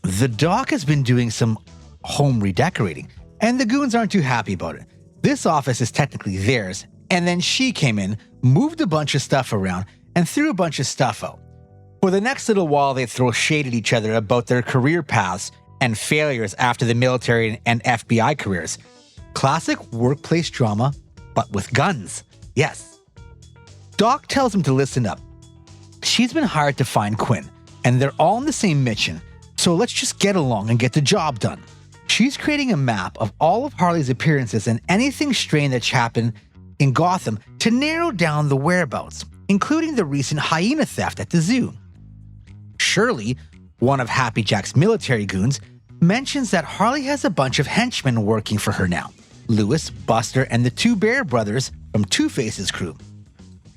the doc has been doing some home redecorating, and the goons aren't too happy about it. This office is technically theirs, and then she came in, moved a bunch of stuff around, and threw a bunch of stuff out. For the next little while, they throw shade at each other about their career paths and failures after the military and FBI careers. Classic workplace drama, but with guns. Yes. Doc tells him to listen up. She's been hired to find Quinn, and they're all on the same mission, so let's just get along and get the job done. She's creating a map of all of Harley's appearances and anything strange that's happened in Gotham to narrow down the whereabouts, including the recent hyena theft at the zoo. Shirley, one of Happy Jack's military goons, mentions that Harley has a bunch of henchmen working for her now. Lewis, Buster, and the 2 Bear brothers from Two-Face's crew.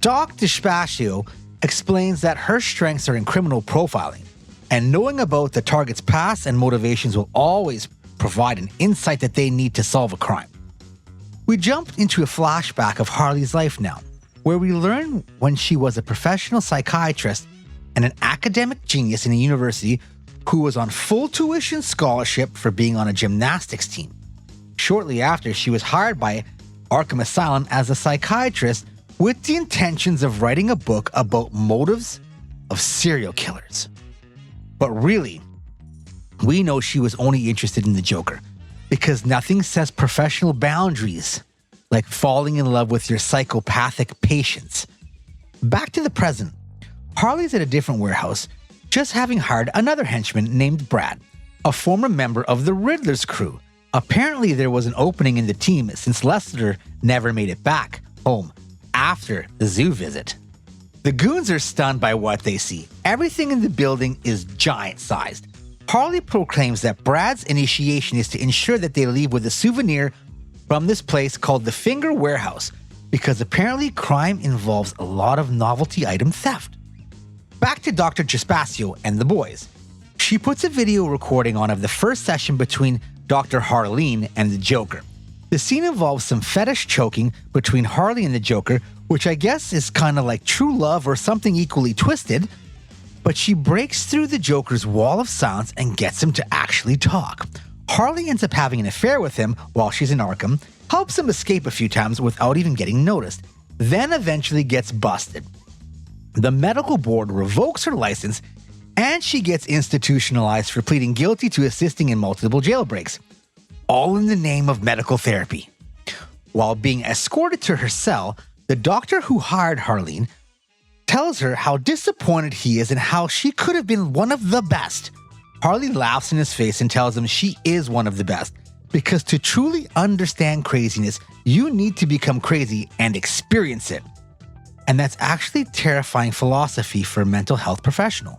Doc Trespasso explains that her strengths are in criminal profiling, and knowing about the target's past and motivations will always provide an insight that they need to solve a crime. We jump into a flashback of Harley's life now, where we learn when she was a professional psychiatrist and an academic genius in a university who was on full tuition scholarship for being on a gymnastics team. Shortly after, she was hired by Arkham Asylum as a psychiatrist with the intentions of writing a book about motives of serial killers. But really, we know she was only interested in the Joker because nothing says professional boundaries like falling in love with your psychopathic patients. Back to the present. Harley's at a different warehouse, just having hired another henchman named Brad, a former member of the Riddler's crew. Apparently, there was an opening in the team since Lester never made it back home after the zoo visit. The goons are stunned by what they see. Everything in the building is giant-sized. Harley proclaims that Brad's initiation is to ensure that they leave with a souvenir from this place called the Finger Warehouse, because apparently crime involves a lot of novelty item theft. Back to Dr. Trespasso and the boys. She puts a video recording on of the first session between Dr. Harleen and the Joker. The scene involves some fetish choking between Harley and the Joker, which I guess is kind of like true love or something equally twisted, but she breaks through the Joker's wall of silence and gets him to actually talk. Harley ends up having an affair with him while she's in Arkham, helps him escape a few times without even getting noticed, then eventually gets busted. The medical board revokes her license, and she gets institutionalized for pleading guilty to assisting in multiple jailbreaks, all in the name of medical therapy. While being escorted to her cell, the doctor who hired Harleen tells her how disappointed he is and how she could have been one of the best. Harley laughs in his face and tells him she is one of the best, because to truly understand craziness, you need to become crazy and experience it. And that's actually terrifying philosophy for a mental health professional.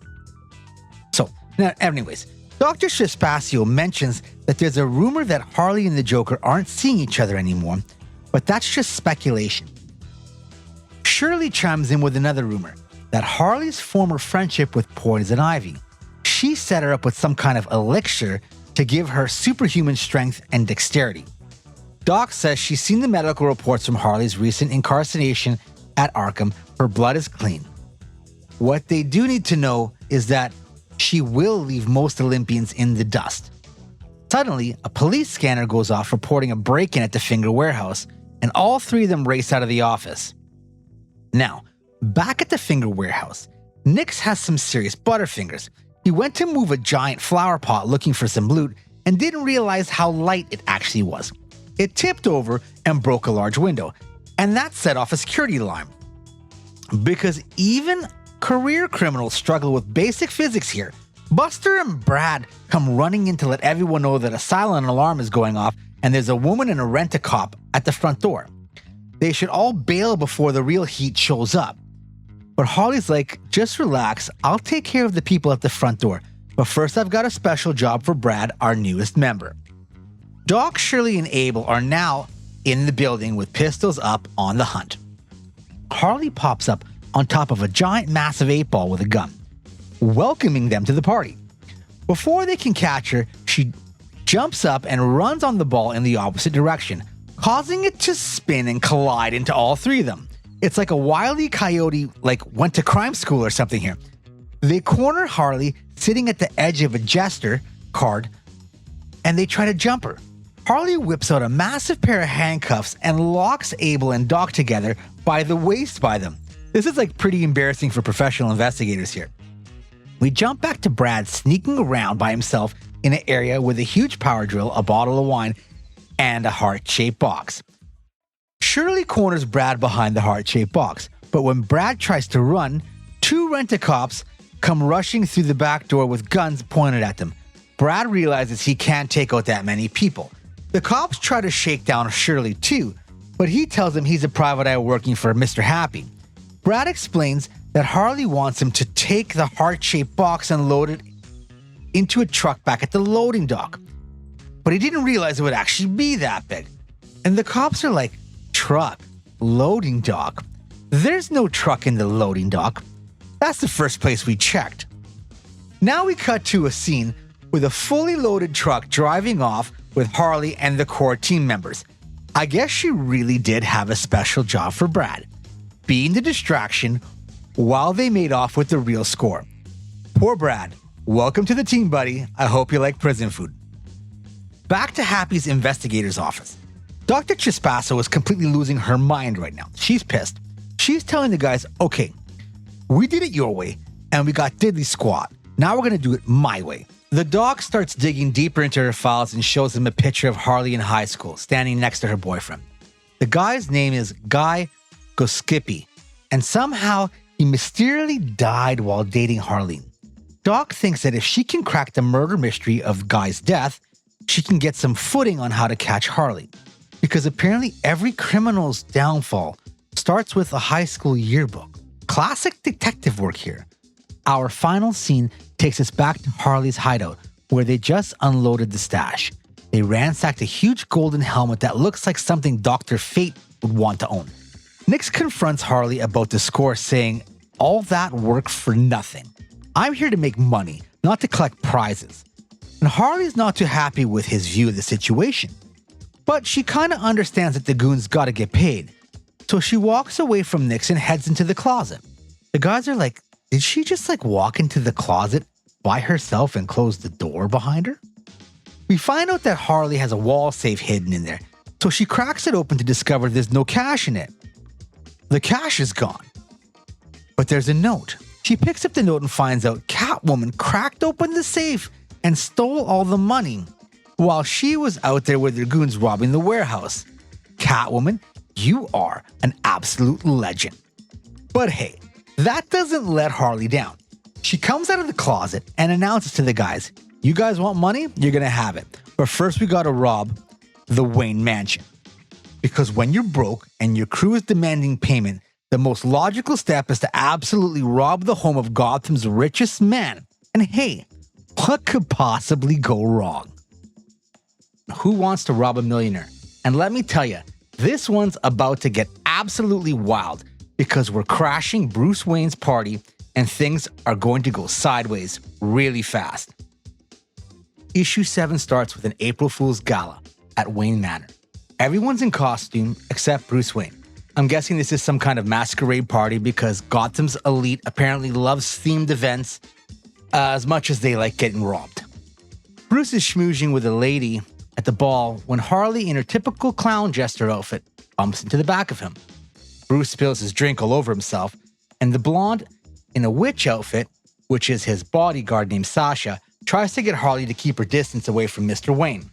So, now, anyways, Dr. Trespasso mentions that there's a rumor that Harley and the Joker aren't seeing each other anymore, but that's just speculation. Shirley chimes in with another rumor, that Harley's former friendship with Poison Ivy. She set her up with some kind of elixir to give her superhuman strength and dexterity. Doc says she's seen the medical reports from Harley's recent incarceration at Arkham. Her blood is clean. What they do need to know is that she will leave most Olympians in the dust. Suddenly, a police scanner goes off reporting a break-in at the Finger warehouse, and all three of them race out of the office. Now, back at the Finger warehouse, Nix has some serious butterfingers. He went to move a giant flower pot looking for some loot and didn't realize how light it actually was. It tipped over and broke a large window, and that set off a security alarm. Because even career criminals struggle with basic physics here, Buster and Brad come running in to let everyone know that a silent alarm is going off and there's a woman and a rent-a-cop at the front door. They should all bail before the real heat shows up. But Harley's like, just relax, I'll take care of the people at the front door. But first I've got a special job for Brad, our newest member. Doc, Shirley, and Abel are now in the building with pistols up on the hunt. Harley pops up on top of a giant massive 8-ball with a gun, welcoming them to the party. Before they can catch her, she jumps up and runs on the ball in the opposite direction, causing it to spin and collide into all three of them. It's like a Wile E. Coyote went to crime school or something here. They corner Harley sitting at the edge of a jester card, and they try to jump her. Harley whips out a massive pair of handcuffs and locks Abel and Doc together by the waist by them. This is pretty embarrassing for professional investigators here. We jump back to Brad sneaking around by himself in an area with a huge power drill, a bottle of wine, and a heart-shaped box. Shirley corners Brad behind the heart-shaped box, but when Brad tries to run, two rent-a-cops come rushing through the back door with guns pointed at them. Brad realizes he can't take out that many people. The cops try to shake down Shirley too, but he tells them he's a private eye working for Mr. Happy. Brad explains that Harley wants him to take the heart-shaped box and load it into a truck back at the loading dock. But he didn't realize it would actually be that big. And the cops are like, truck, loading dock. There's no truck in the loading dock. That's the first place we checked. Now we cut to a scene with a fully loaded truck driving off with Harley and the core team members. I guess she really did have a special job for Brad, being the distraction while they made off with the real score. Poor Brad. Welcome to the team, buddy. I hope you like prison food. Back to Happy's investigator's office. Dr. Chispasso is completely losing her mind right now. She's pissed. She's telling the guys, okay, we did it your way, and we got diddly squat. Now we're going to do it my way. The doc starts digging deeper into her files and shows him a picture of Harley in high school, standing next to her boyfriend. The guy's name is Guy Goskippy, and somehow he mysteriously died while dating Harley. Doc thinks that if she can crack the murder mystery of Guy's death, she can get some footing on how to catch Harley. Because apparently every criminal's downfall starts with a high school yearbook. Classic detective work here. Our final scene takes us back to Harley's hideout, where they just unloaded the stash. They ransacked a huge golden helmet that looks like something Dr. Fate would want to own. Nix confronts Harley about the score, saying, all that work for nothing. I'm here to make money, not to collect prizes. And Harley's not too happy with his view of the situation. But she kind of understands that the goons gotta get paid. So she walks away from Nix and heads into the closet. The guys are like, did she just walk into the closet by herself and close the door behind her? We find out that Harley has a wall safe hidden in there, so she cracks it open to discover there's no cash in it. The cash is gone. But there's a note. She picks up the note and finds out Catwoman cracked open the safe and stole all the money while she was out there with her goons robbing the warehouse. Catwoman, you are an absolute legend. But hey, that doesn't let Harley down. She comes out of the closet and announces to the guys, you guys want money? You're gonna have it. But first we gotta rob the Wayne Mansion. Because when you're broke and your crew is demanding payment, the most logical step is to absolutely rob the home of Gotham's richest man. And hey, what could possibly go wrong? Who wants to rob a millionaire? And let me tell you, this one's about to get absolutely wild because we're crashing Bruce Wayne's party and things are going to go sideways really fast. Issue 7 starts with an April Fool's Gala at Wayne Manor. Everyone's in costume except Bruce Wayne. I'm guessing this is some kind of masquerade party because Gotham's elite apparently loves themed events as much as they like getting robbed. Bruce is schmoozing with a lady at the ball when Harley, in her typical clown jester outfit, bumps into the back of him. Bruce spills his drink all over himself, and the blonde, in a witch outfit, which is his bodyguard named Sasha, tries to get Harley to keep her distance away from Mr. Wayne.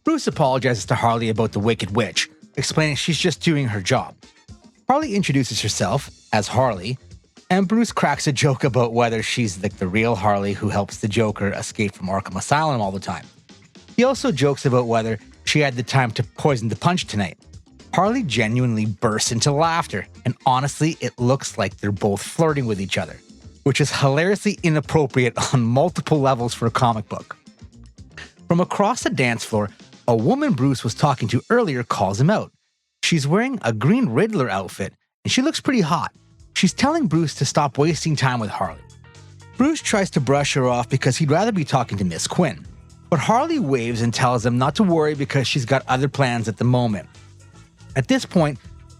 Bruce apologizes to Harley about the Wicked Witch, explaining she's just doing her job. Harley introduces herself as Harley, and Bruce cracks a joke about whether she's like the real Harley who helps the Joker escape from Arkham Asylum all the time. He also jokes about whether she had the time to poison the punch tonight. Harley genuinely bursts into laughter, and honestly, it looks like they're both flirting with each other, which is hilariously inappropriate on multiple levels for a comic book. From across the dance floor, a woman Bruce was talking to earlier calls him out. She's wearing a green Riddler outfit, and she looks pretty hot. She's telling Bruce to stop wasting time with Harley. Bruce tries to brush her off because he'd rather be talking to Miss Quinn, but Harley waves and tells him not to worry because she's got other plans at the moment. At this point,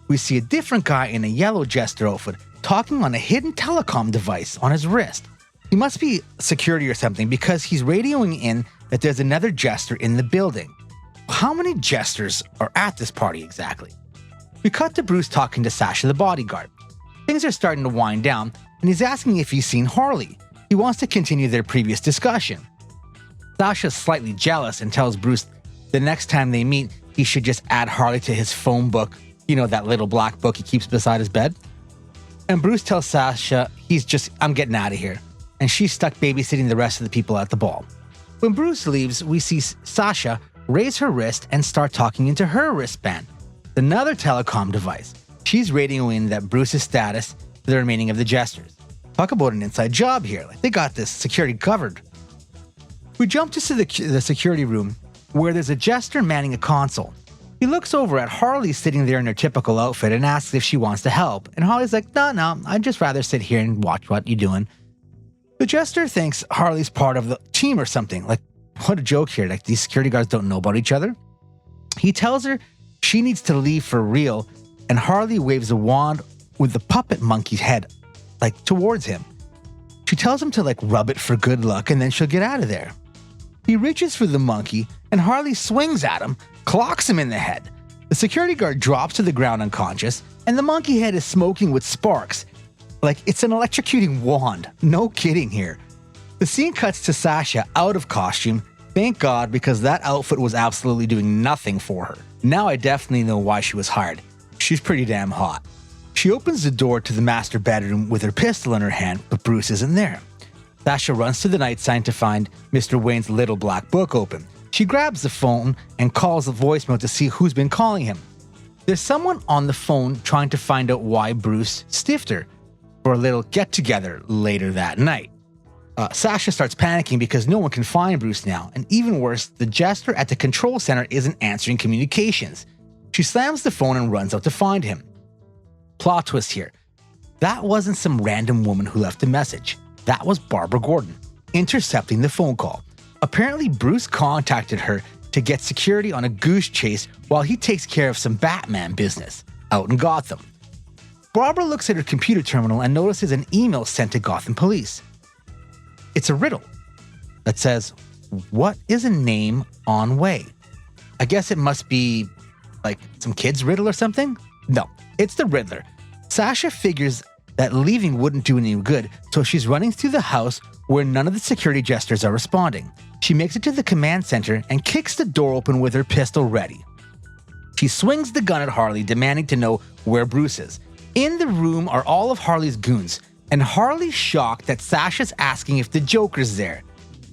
we see a different guy in a yellow jester outfit talking on a hidden telecom device on his wrist. He must be security or something because he's radioing in that there's another jester in the building. How many jesters are at this party exactly? We cut to Bruce talking to Sasha the bodyguard. Things are starting to wind down, and he's asking if he's seen Harley. He wants to continue their previous discussion. Sasha's slightly jealous and tells Bruce the next time they meet, he should just add Harley to his phone book, you know, that little black book he keeps beside his bed. And Bruce tells Sasha I'm getting out of here, and she's stuck babysitting the rest of the people at the ball. When Bruce leaves, we see Sasha raise her wrist and start talking into her wristband, another telecom device. She's radioing that Bruce's status for the remaining of the jesters. Talk about an inside job here. Like, they got this security covered. We jump to the security room where there's a jester manning a console. He looks over at Harley sitting there in her typical outfit and asks if she wants to help. And Harley's like, no, I'd just rather sit here and watch what you're doing. The jester thinks Harley's part of the team or something. Like, what a joke here. Like, these security guards don't know about each other. He tells her she needs to leave for real, and Harley waves a wand with the puppet monkey's head, like, towards him. She tells him to, like, rub it for good luck, and then she'll get out of there. He reaches for the monkey, and Harley swings at him, clocks him in the head. The security guard drops to the ground unconscious, and the monkey head is smoking with sparks. Like, it's an electrocuting wand. No kidding here. The scene cuts to Sasha out of costume. Thank God, because that outfit was absolutely doing nothing for her. Now I definitely know why she was hired. She's pretty damn hot. She opens the door to the master bedroom with her pistol in her hand, but Bruce isn't there. Sasha runs to the nightstand to find Mr. Wayne's little black book open. She grabs the phone and calls the voicemail to see who's been calling him. There's someone on the phone trying to find out why Bruce stiffed her for a little get-together later that night. Sasha starts panicking because no one can find Bruce now, and even worse, the jester at the control center isn't answering communications. She slams the phone and runs out to find him. Plot twist here. That wasn't some random woman who left a message. That was Barbara Gordon, intercepting the phone call. Apparently, Bruce contacted her to get security on a goose chase while he takes care of some Batman business out in Gotham. Barbara looks at her computer terminal and notices an email sent to Gotham police. It's a riddle that says, "What is a name on way?" I guess it must be like some kid's riddle or something? No, it's the Riddler. Sasha figures that leaving wouldn't do any good, so she's running through the house where none of the security jesters are responding. She makes it to the command center and kicks the door open with her pistol ready. She swings the gun at Harley, demanding to know where Bruce is. In the room are all of Harley's goons, and Harley's shocked that Sasha's asking if the Joker's there.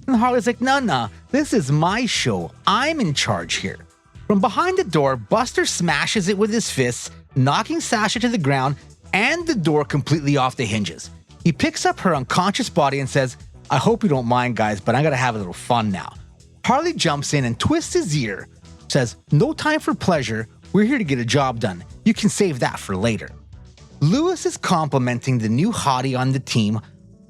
And Harley's like, nah, this is my show. I'm in charge here. From behind the door, Buster smashes it with his fists, knocking Sasha to the ground and the door completely off the hinges. He picks up her unconscious body and says, "I hope you don't mind, guys, but I'm gonna have a little fun now." Harley jumps in and twists his ear, says, "No time for pleasure. We're here to get a job done. You can save that for later." Lewis is complimenting the new hottie on the team.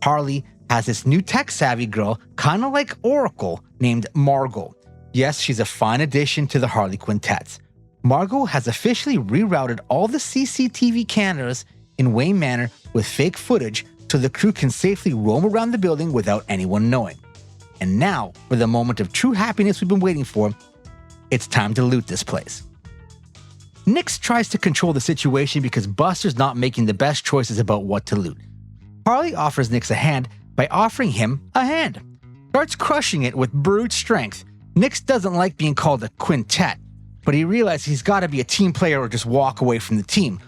Harley has this new tech-savvy girl, kind of like Oracle, named Margot. Yes, she's a fine addition to the Harley Quintets. Margot has officially rerouted all the CCTV cameras in Wayne Manor with fake footage so the crew can safely roam around the building without anyone knowing. And now, for the moment of true happiness we've been waiting for, it's time to loot this place. Nix tries to control the situation because Buster's not making the best choices about what to loot. Harley offers Nix a hand by offering him a hand. Starts crushing it with brute strength. Nix doesn't like being called a quintet, but he realizes he's got to be a team player or just walk away from the team.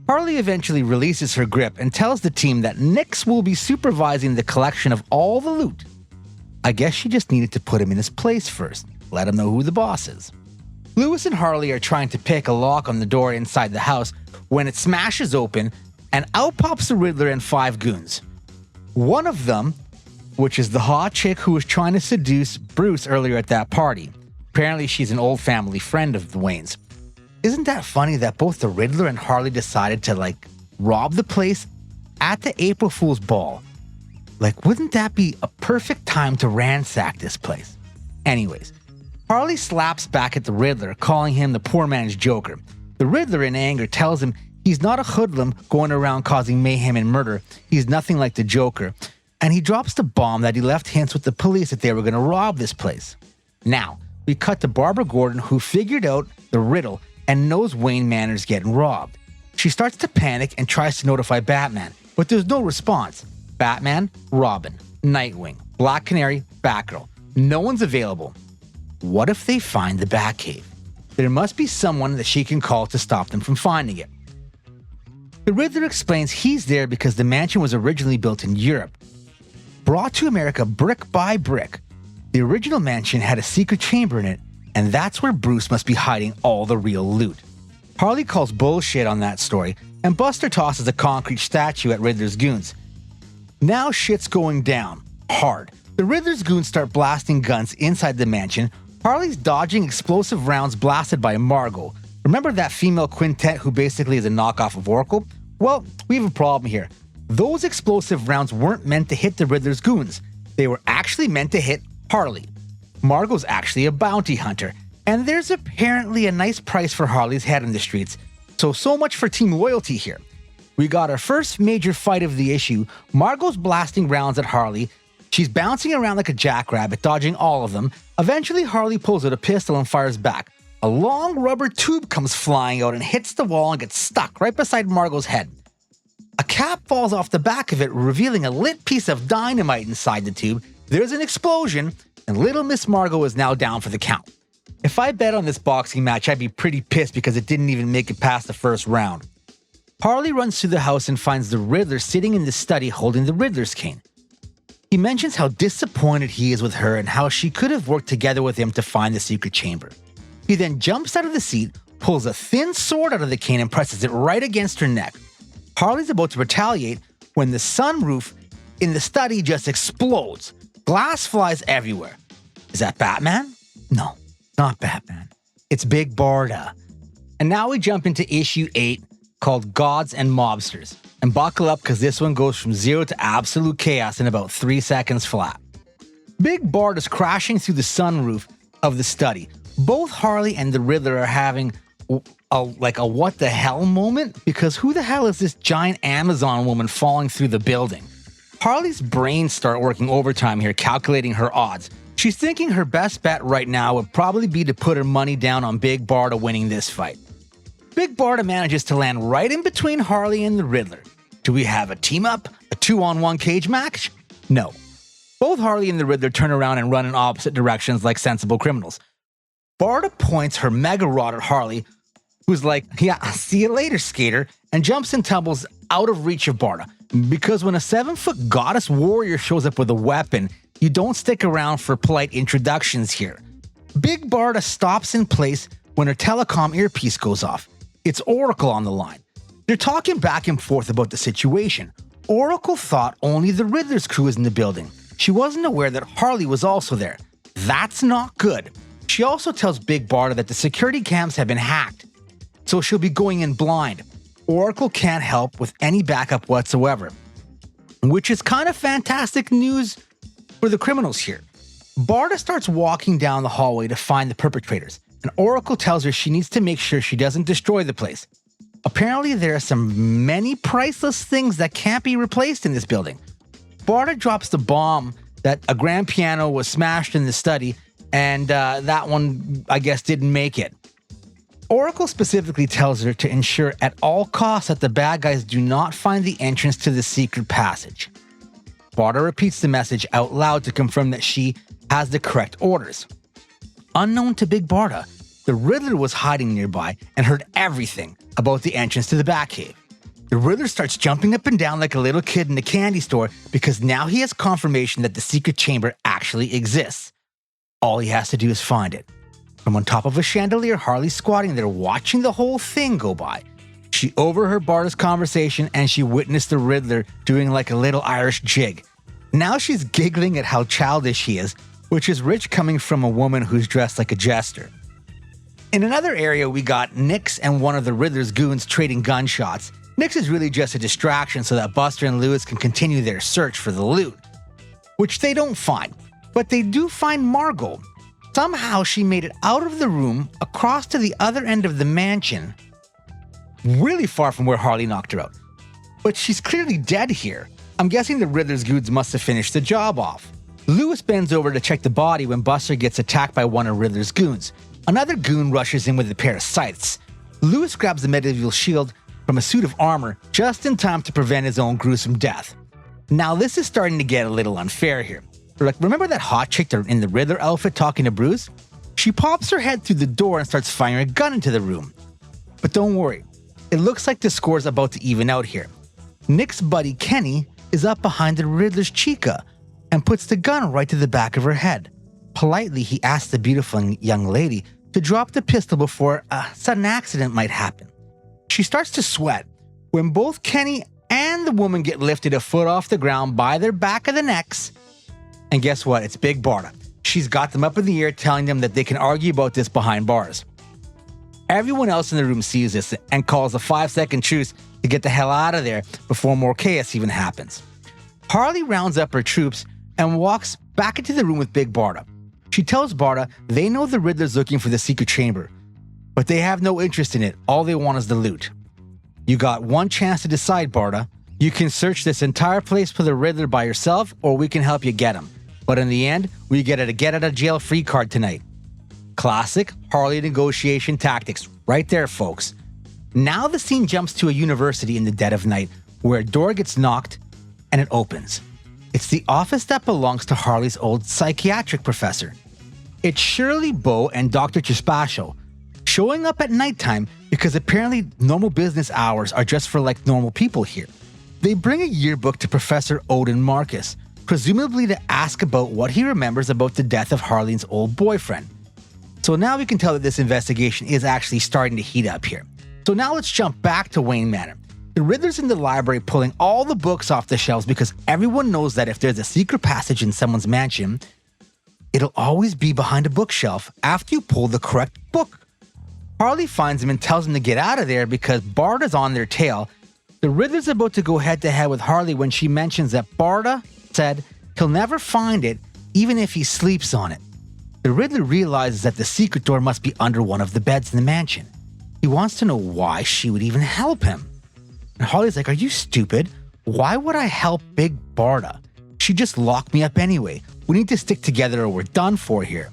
Harley eventually releases her grip and tells the team that Nix will be supervising the collection of all the loot. I guess she just needed to put him in his place first, let him know who the boss is. Lewis and Harley are trying to pick a lock on the door inside the house when it smashes open and out pops the Riddler and 5 goons. One of them, which is the hot chick who was trying to seduce Bruce earlier at that party. Apparently she's an old family friend of the Waynes. Isn't that funny that both the Riddler and Harley decided to rob the place at the April Fool's ball? Wouldn't that be a perfect time to ransack this place? Anyways, Harley slaps back at the Riddler, calling him the poor man's Joker. The Riddler, in anger, tells him he's not a hoodlum going around causing mayhem and murder. He's nothing like the Joker. And he drops the bomb that he left hints with the police that they were going to rob this place. Now, we cut to Barbara Gordon, who figured out the riddle and knows Wayne Manor's getting robbed. She starts to panic and tries to notify Batman, but there's no response. Batman, Robin, Nightwing, Black Canary, Batgirl. No one's available. What if they find the Batcave? There must be someone that she can call to stop them from finding it. The Riddler explains he's there because the mansion was originally built in Europe, brought to America brick by brick. The original mansion had a secret chamber in it, and that's where Bruce must be hiding all the real loot. Harley calls bullshit on that story, and Buster tosses a concrete statue at Riddler's goons. Now shit's going down, hard. The Riddler's goons start blasting guns inside the mansion. Harley's dodging explosive rounds blasted by Margot. Remember that female quintet who basically is a knockoff of Oracle? Well, we have a problem here. Those explosive rounds weren't meant to hit the Riddler's goons. They were actually meant to hit Harley. Margot's actually a bounty hunter, and there's apparently a nice price for Harley's head in the streets. So much for team loyalty here. We got our first major fight of the issue. Margot's blasting rounds at Harley. She's bouncing around like a jackrabbit, dodging all of them. Eventually, Harley pulls out a pistol and fires back. A long rubber tube comes flying out and hits the wall and gets stuck right beside Margot's head. A cap falls off the back of it, revealing a lit piece of dynamite inside the tube. There's an explosion, and Little Miss Margot is now down for the count. If I bet on this boxing match, I'd be pretty pissed because it didn't even make it past the first round. Harley runs through the house and finds the Riddler sitting in the study holding the Riddler's cane. He mentions how disappointed he is with her and how she could have worked together with him to find the secret chamber. He then jumps out of the seat, pulls a thin sword out of the cane and presses it right against her neck. Harley's about to retaliate when the sunroof in the study just explodes. Glass flies everywhere. Is that Batman? No, not Batman. It's Big Barda. And now we jump into issue 8 called Gods and Mobsters. And buckle up because this one goes from 0 to absolute chaos in about 3 seconds flat. Big Bart is crashing through the sunroof of the study. Both Harley and the Riddler are having a what the hell moment, because who the hell is this giant Amazon woman falling through the building? Harley's brains start working overtime here, calculating her odds. She's thinking her best bet right now would probably be to put her money down on Big Barda winning this fight. Big Barda manages to land right in between Harley and the Riddler. Do we have a team-up? A 2-on-1 cage match? No. Both Harley and the Riddler turn around and run in opposite directions like sensible criminals. Barda points her mega rod at Harley, who's like, yeah, see you later, skater, and jumps and tumbles out of reach of Barda. Because when a 7-foot goddess warrior shows up with a weapon, you don't stick around for polite introductions here. Big Barda stops in place when her telecom earpiece goes off. It's Oracle on the line. They're talking back and forth about the situation. Oracle thought only the Riddler's crew is in the building. She wasn't aware that Harley was also there. That's not good. She also tells Big Barda that the security cams have been hacked, so she'll be going in blind. Oracle can't help with any backup whatsoever, which is kind of fantastic news for the criminals here. Barda starts walking down the hallway to find the perpetrators, and Oracle tells her she needs to make sure she doesn't destroy the place. Apparently, there are many priceless things that can't be replaced in this building. Barda drops the bomb that a grand piano was smashed in the study, and that one, I guess, didn't make it. Oracle specifically tells her to ensure at all costs that the bad guys do not find the entrance to the secret passage. Barda repeats the message out loud to confirm that she has the correct orders. Unknown to Big Barda, the Riddler was hiding nearby and heard everything about the entrance to the Batcave. The Riddler starts jumping up and down like a little kid in a candy store because now he has confirmation that the secret chamber actually exists. All he has to do is find it. From on top of a chandelier, Harley's squatting there watching the whole thing go by. She overheard Barda's conversation and she witnessed the Riddler doing like a little Irish jig. Now she's giggling at how childish he is, which is rich coming from a woman who's dressed like a jester. In another area, we got Nix and one of the Riddler's goons trading gunshots. Nix is really just a distraction so that Buster and Lewis can continue their search for the loot, which they don't find, but they do find Margot. Somehow she made it out of the room across to the other end of the mansion, really far from where Harley knocked her out. But she's clearly dead here. I'm guessing the Riddler's goons must have finished the job off. Lewis bends over to check the body when Buster gets attacked by one of Riddler's goons. Another goon rushes in with a pair of scythes. Lewis grabs the medieval shield from a suit of armor just in time to prevent his own gruesome death. Now this is starting to get a little unfair here. Remember that hot chick in the Riddler outfit talking to Bruce? She pops her head through the door and starts firing a gun into the room. But don't worry, it looks like the score's about to even out here. Nick's buddy Kenny is up behind the Riddler's Chica and puts the gun right to the back of her head. Politely, he asks the beautiful young lady to drop the pistol before a sudden accident might happen. She starts to sweat when both Kenny and the woman get lifted a foot off the ground by their back of the necks. And guess what? It's Big Barda. She's got them up in the air telling them that they can argue about this behind bars. Everyone else in the room sees this and calls a 5-second truce to get the hell out of there before more chaos even happens. Harley rounds up her troops and walks back into the room with Big Barda. She tells Barda they know the Riddler's looking for the secret chamber, but they have no interest in it. All they want is the loot. You got one chance to decide, Barda. You can search this entire place for the Riddler by yourself, or we can help you get him. But in the end, we get a get-out-of-jail-free card tonight. Classic Harley negotiation tactics right there, folks. Now the scene jumps to a university in the dead of night where a door gets knocked and it opens. It's the office that belongs to Harley's old psychiatric professor. It's Shirley Bow and Dr. Chispasho showing up at nighttime because apparently normal business hours are just for like normal people here. They bring a yearbook to Professor Odin Marcus, presumably to ask about what he remembers about the death of Harley's old boyfriend. So now we can tell that this investigation is actually starting to heat up here. So now let's jump back to Wayne Manor. The Riddler's in the library pulling all the books off the shelves because everyone knows that if there's a secret passage in someone's mansion, it'll always be behind a bookshelf after you pull the correct book. Harley finds him and tells him to get out of there because Barda's on their tail. The Riddler's about to go head-to-head with Harley when she mentions that Barda said he'll never find it even if he sleeps on it. The Riddler realizes that the secret door must be under one of the beds in the mansion. He wants to know why she would even help him. And Harley's like, are you stupid? Why would I help Big Barda? She just locked me up anyway. We need to stick together or we're done for here.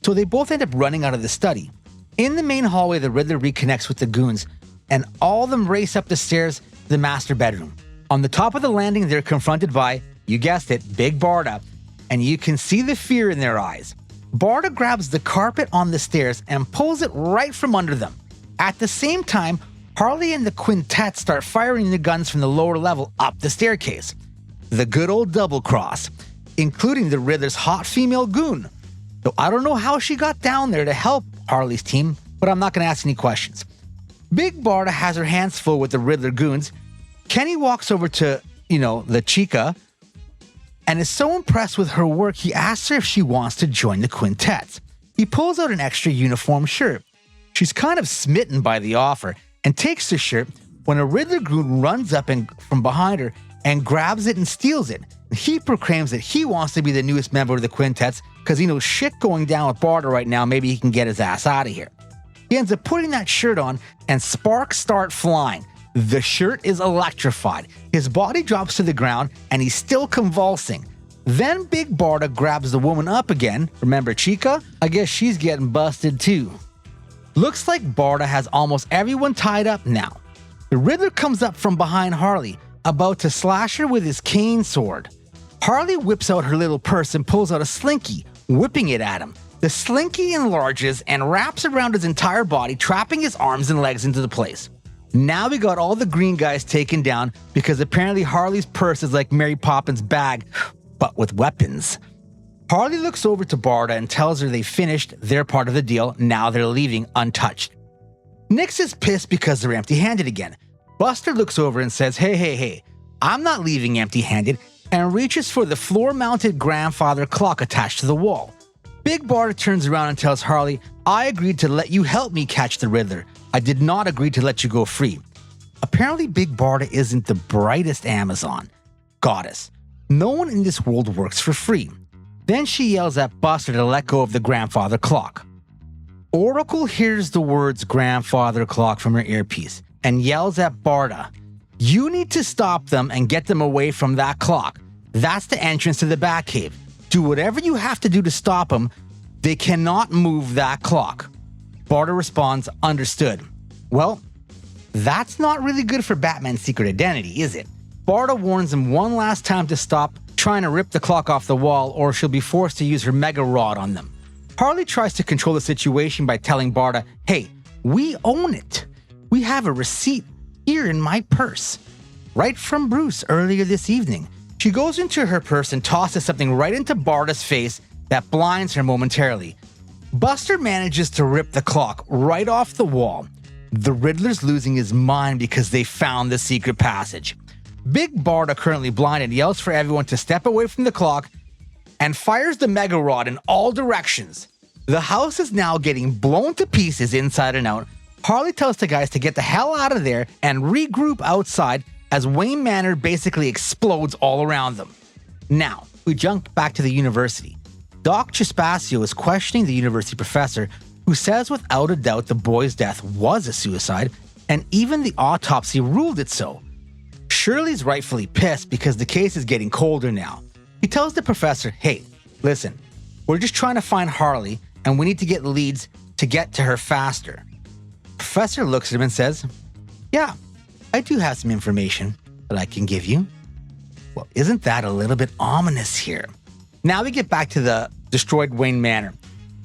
So they both end up running out of the study. In the main hallway, the Riddler reconnects with the goons and all of them race up the stairs to the master bedroom. On the top of the landing, they're confronted by, you guessed it, Big Barda, and you can see the fear in their eyes. Barda grabs the carpet on the stairs and pulls it right from under them. At the same time, Harley and the quintet start firing the guns from the lower level up the staircase. The good old double cross, including the Riddler's hot female goon. So I don't know how she got down there to help Harley's team, but I'm not going to ask any questions. Big Barda has her hands full with the Riddler goons. Kenny walks over to, the Chica, and is so impressed with her work, he asks her if she wants to join the quintet. He pulls out an extra uniform shirt. She's kind of smitten by the offer and takes the shirt when a Riddler goon runs up from behind her and grabs it and steals it. He proclaims that he wants to be the newest member of the quintets because he knows shit going down with Barda right now. Maybe he can get his ass out of here. He ends up putting that shirt on and sparks start flying. The shirt is electrified. His body drops to the ground and he's still convulsing. Then Big Barda grabs the woman up again. Remember Chica? I guess she's getting busted too. Looks like Barda has almost everyone tied up now. The Riddler comes up from behind Harley, about to slash her with his cane sword. Harley whips out her little purse and pulls out a slinky, whipping it at him. The slinky enlarges and wraps around his entire body, trapping his arms and legs into the place. Now we got all the green guys taken down because apparently Harley's purse is like Mary Poppins' bag, but with weapons. Harley looks over to Barda and tells her they finished their part of the deal, now they're leaving untouched. Nix is pissed because they're empty-handed again. Buster looks over and says, hey, I'm not leaving empty-handed, and reaches for the floor-mounted grandfather clock attached to the wall. Big Barda turns around and tells Harley, I agreed to let you help me catch the Riddler. I did not agree to let you go free. Apparently Big Barda isn't the brightest Amazon goddess. No one in this world works for free. Then she yells at Buster to let go of the grandfather clock. Oracle hears the words grandfather clock from her earpiece and yells at Barda, you need to stop them and get them away from that clock. That's the entrance to the Batcave. Do whatever you have to do to stop them. They cannot move that clock. Barda responds, understood. Well, that's not really good for Batman's secret identity, is it? Barda warns him one last time to stop trying to rip the clock off the wall or she'll be forced to use her mega rod on them. Harley tries to control the situation by telling Barda, hey, we own it. We have a receipt here in my purse. Right from Bruce earlier this evening. She goes into her purse and tosses something right into Barda's face that blinds her momentarily. Buster manages to rip the clock right off the wall. The Riddler's losing his mind because they found the secret passage. Big Barda, currently blinded, yells for everyone to step away from the clock and fires the Mega Rod in all directions. The house is now getting blown to pieces inside and out. Harley tells the guys to get the hell out of there and regroup outside as Wayne Manor basically explodes all around them. Now, we jump back to the university. Doc Chispasio is questioning the university professor, who says without a doubt the boy's death was a suicide, and even the autopsy ruled it so. Shirley's rightfully pissed because the case is getting colder now. He tells the professor, hey, listen, we're just trying to find Harley, and we need to get leads to get to her faster. Professor looks at him and says, yeah, I do have some information that I can give you. Well, isn't that a little bit ominous here? Now we get back to the destroyed Wayne Manor,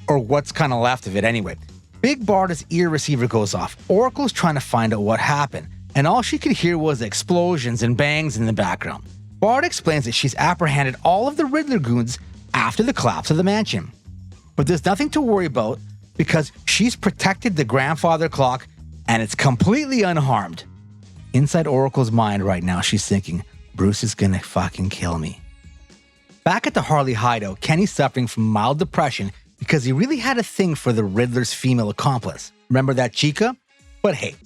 or what's kind of left of it anyway. Big Barda's ear receiver goes off. Oracle's trying to find out what happened, and all she could hear was explosions and bangs in the background. Barda explains that she's apprehended all of the Riddler goons after the collapse of the mansion. But there's nothing to worry about because she's protected the grandfather clock and it's completely unharmed. Inside Oracle's mind right now, she's thinking, Bruce is gonna fucking kill me. Back at the Harley hideout, Kenny's suffering from mild depression because he really had a thing for the Riddler's female accomplice. Remember that Chica? But hey,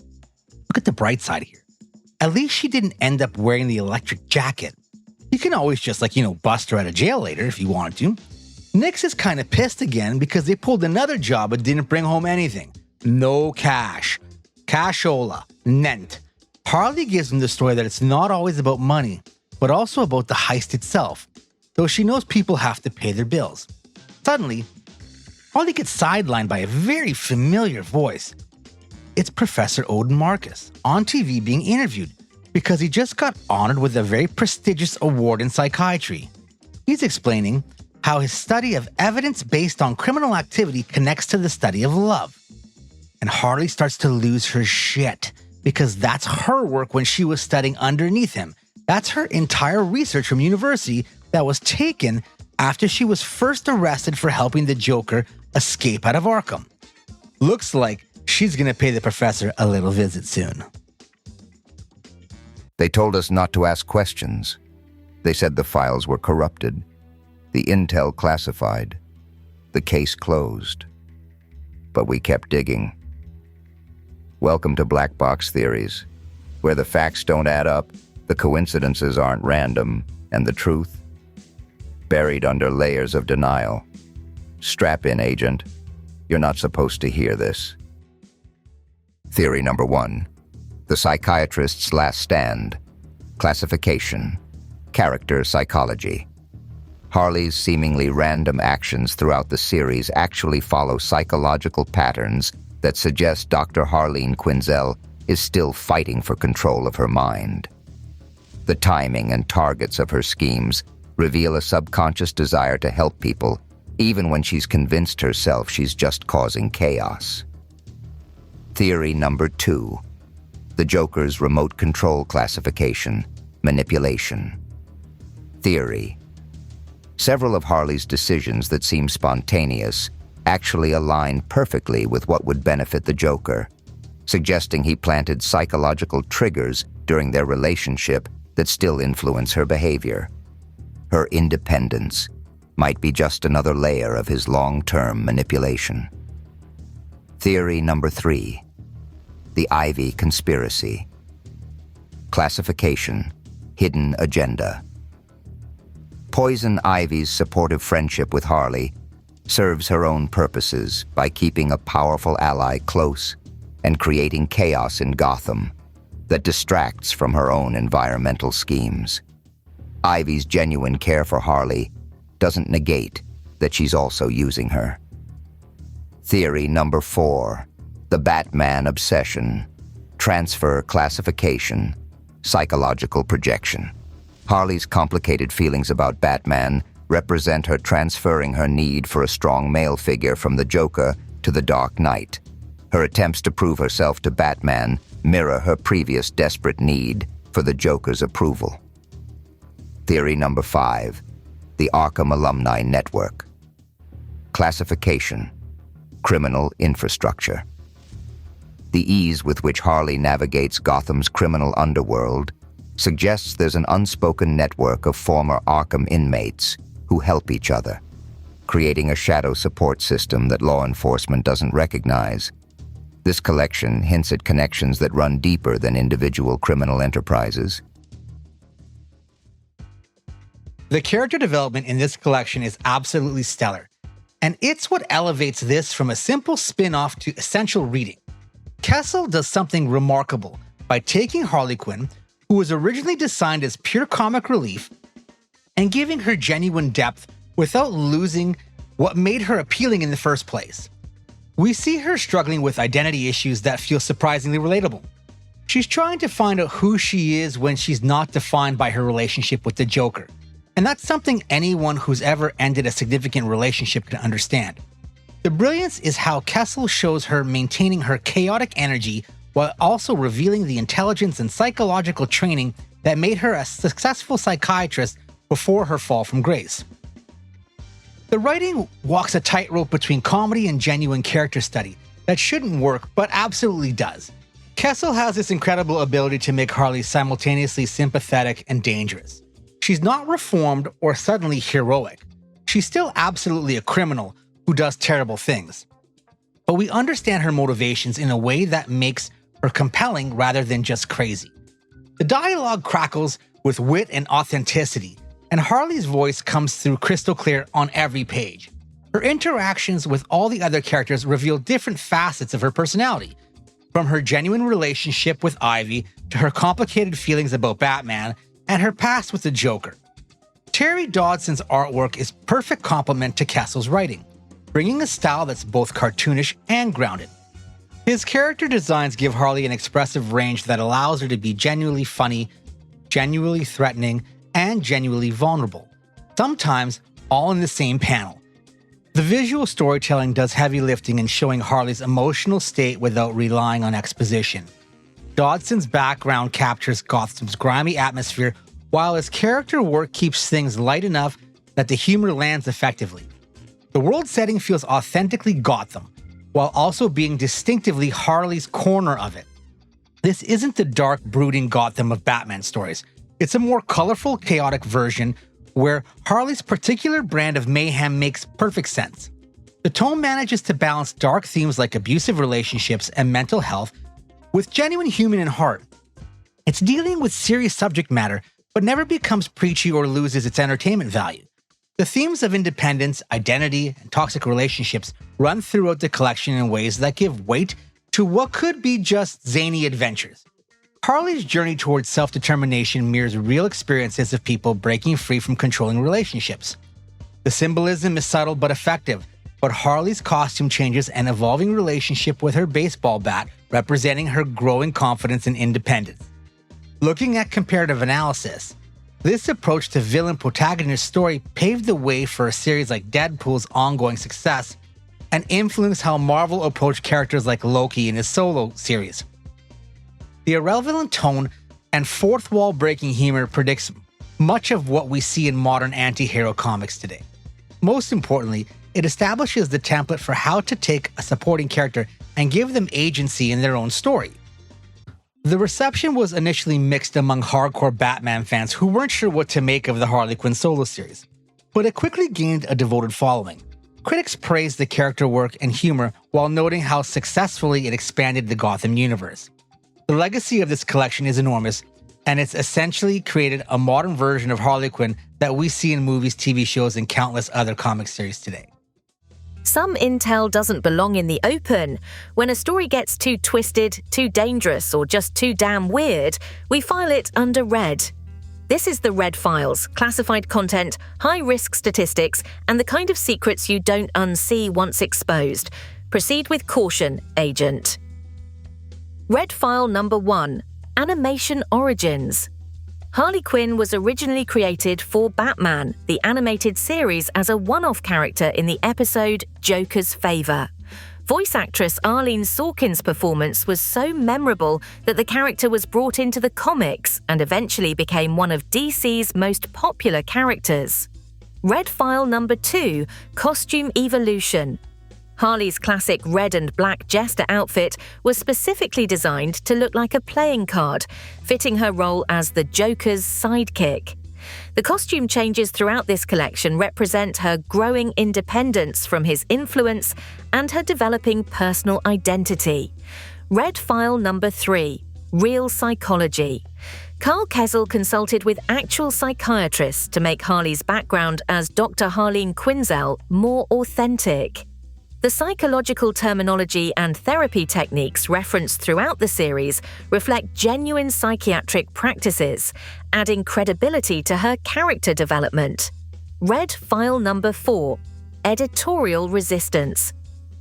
look at the bright side here. At least she didn't end up wearing the electric jacket. You can always just bust her out of jail later if you wanted to. Nix is kind of pissed again because they pulled another job but didn't bring home anything. No cash. Cashola. Nent. Harley gives him the story that it's not always about money, but also about the heist itself, though she knows people have to pay their bills. Suddenly, Harley gets sidelined by a very familiar voice. It's Professor Odin Marcus, on TV being interviewed, because he just got honored with a very prestigious award in psychiatry. He's explaining how his study of evidence based on criminal activity connects to the study of love. And Harley starts to lose her shit, because that's her work when she was studying underneath him. That's her entire research from university that was taken after she was first arrested for helping the Joker escape out of Arkham. Looks like she's gonna pay the professor a little visit soon. They told us not to ask questions. They said the files were corrupted, the intel classified, the case closed. But we kept digging. Welcome to black box theories, where the facts don't add up, the coincidences aren't random, and the truth, buried under layers of denial. Strap in, agent. You're not supposed to hear this. Theory number 1. The psychiatrist's last stand. Classification. Character psychology. Harley's seemingly random actions throughout the series actually follow psychological patterns that suggest Dr. Harleen Quinzel is still fighting for control of her mind. The timing and targets of her schemes reveal a subconscious desire to help people, even when she's convinced herself she's just causing chaos. Theory number 2. The Joker's remote control classification, manipulation. Theory. Several of Harley's decisions that seem spontaneous actually align perfectly with what would benefit the Joker, suggesting he planted psychological triggers during their relationship that still influence her behavior. Her independence might be just another layer of his long-term manipulation. Theory number 3. The Ivy Conspiracy. Classification, hidden agenda. Poison Ivy's supportive friendship with Harley serves her own purposes by keeping a powerful ally close and creating chaos in Gotham that distracts from her own environmental schemes. Ivy's genuine care for Harley doesn't negate that she's also using her. Theory number 4. The Batman Obsession. Transfer classification, psychological projection. Harley's complicated feelings about Batman represent her transferring her need for a strong male figure from the Joker to the Dark Knight. Her attempts to prove herself to Batman mirror her previous desperate need for the Joker's approval. Theory number 5. The Arkham Alumni Network. Classification, criminal infrastructure. The ease with which Harley navigates Gotham's criminal underworld suggests there's an unspoken network of former Arkham inmates who help each other, creating a shadow support system that law enforcement doesn't recognize. This collection hints at connections that run deeper than individual criminal enterprises. The character development in this collection is absolutely stellar, and it's what elevates this from a simple spin-off to essential reading. Kesel does something remarkable by taking Harley Quinn, who was originally designed as pure comic relief, and giving her genuine depth without losing what made her appealing in the first place. We see her struggling with identity issues that feel surprisingly relatable. She's trying to find out who she is when she's not defined by her relationship with the Joker, and that's something anyone who's ever ended a significant relationship can understand. The brilliance is how Kesel shows her maintaining her chaotic energy while also revealing the intelligence and psychological training that made her a successful psychiatrist before her fall from grace. The writing walks a tightrope between comedy and genuine character study that shouldn't work, but absolutely does. Kesel has this incredible ability to make Harley simultaneously sympathetic and dangerous. She's not reformed or suddenly heroic. She's still absolutely a criminal who does terrible things. But we understand her motivations in a way that makes her compelling rather than just crazy. The dialogue crackles with wit and authenticity, and Harley's voice comes through crystal clear on every page. Her interactions with all the other characters reveal different facets of her personality, from her genuine relationship with Ivy to her complicated feelings about Batman and her past with the Joker. Terry Dodson's artwork is perfect complement to Kesel's writing, bringing a style that's both cartoonish and grounded. His character designs give Harley an expressive range that allows her to be genuinely funny, genuinely threatening, and genuinely vulnerable, sometimes all in the same panel. The visual storytelling does heavy lifting in showing Harley's emotional state without relying on exposition. Dodson's background captures Gotham's grimy atmosphere, while his character work keeps things light enough that the humor lands effectively. The world setting feels authentically Gotham, while also being distinctively Harley's corner of it. This isn't the dark, brooding Gotham of Batman stories. It's a more colorful, chaotic version where Harley's particular brand of mayhem makes perfect sense. The tone manages to balance dark themes like abusive relationships and mental health with genuine human and heart. It's dealing with serious subject matter, but never becomes preachy or loses its entertainment value. The themes of independence, identity, and toxic relationships run throughout the collection in ways that give weight to what could be just zany adventures. Harley's journey towards self-determination mirrors real experiences of people breaking free from controlling relationships. The symbolism is subtle but effective, but Harley's costume changes and evolving relationship with her baseball bat, representing her growing confidence and independence. Looking at comparative analysis, this approach to villain protagonist story paved the way for a series like Deadpool's ongoing success and influenced how Marvel approached characters like Loki in his solo series. The irrelevant tone and fourth wall breaking humor predicts much of what we see in modern anti-hero comics today. Most importantly, it establishes the template for how to take a supporting character and give them agency in their own story. The reception was initially mixed among hardcore Batman fans who weren't sure what to make of the Harley Quinn solo series, but it quickly gained a devoted following. Critics praised the character work and humor while noting how successfully it expanded the Gotham universe. The legacy of this collection is enormous, and it's essentially created a modern version of Harley Quinn that we see in movies, TV shows, and countless other comic series today. Some intel doesn't belong in the open. When a story gets too twisted, too dangerous, or just too damn weird, we file it under Red. This is the Red Files, classified content, high-risk statistics, and the kind of secrets you don't unsee once exposed. Proceed with caution, Agent. Red File Number 1. Animation Origins. Harley Quinn was originally created for Batman, the animated series, as a one-off character in the episode Joker's Favor. Voice actress Arlene Sorkin's performance was so memorable that the character was brought into the comics and eventually became one of DC's most popular characters. Red File Number 2. Costume Evolution. Harley's classic red and black jester outfit was specifically designed to look like a playing card, fitting her role as the Joker's sidekick. The costume changes throughout this collection represent her growing independence from his influence and her developing personal identity. Red File Number 3. Real Psychology. Karl Kesel consulted with actual psychiatrists to make Harley's background as Dr. Harleen Quinzel more authentic. The psychological terminology and therapy techniques referenced throughout the series reflect genuine psychiatric practices, adding credibility to her character development. Red File Number 4. Editorial Resistance.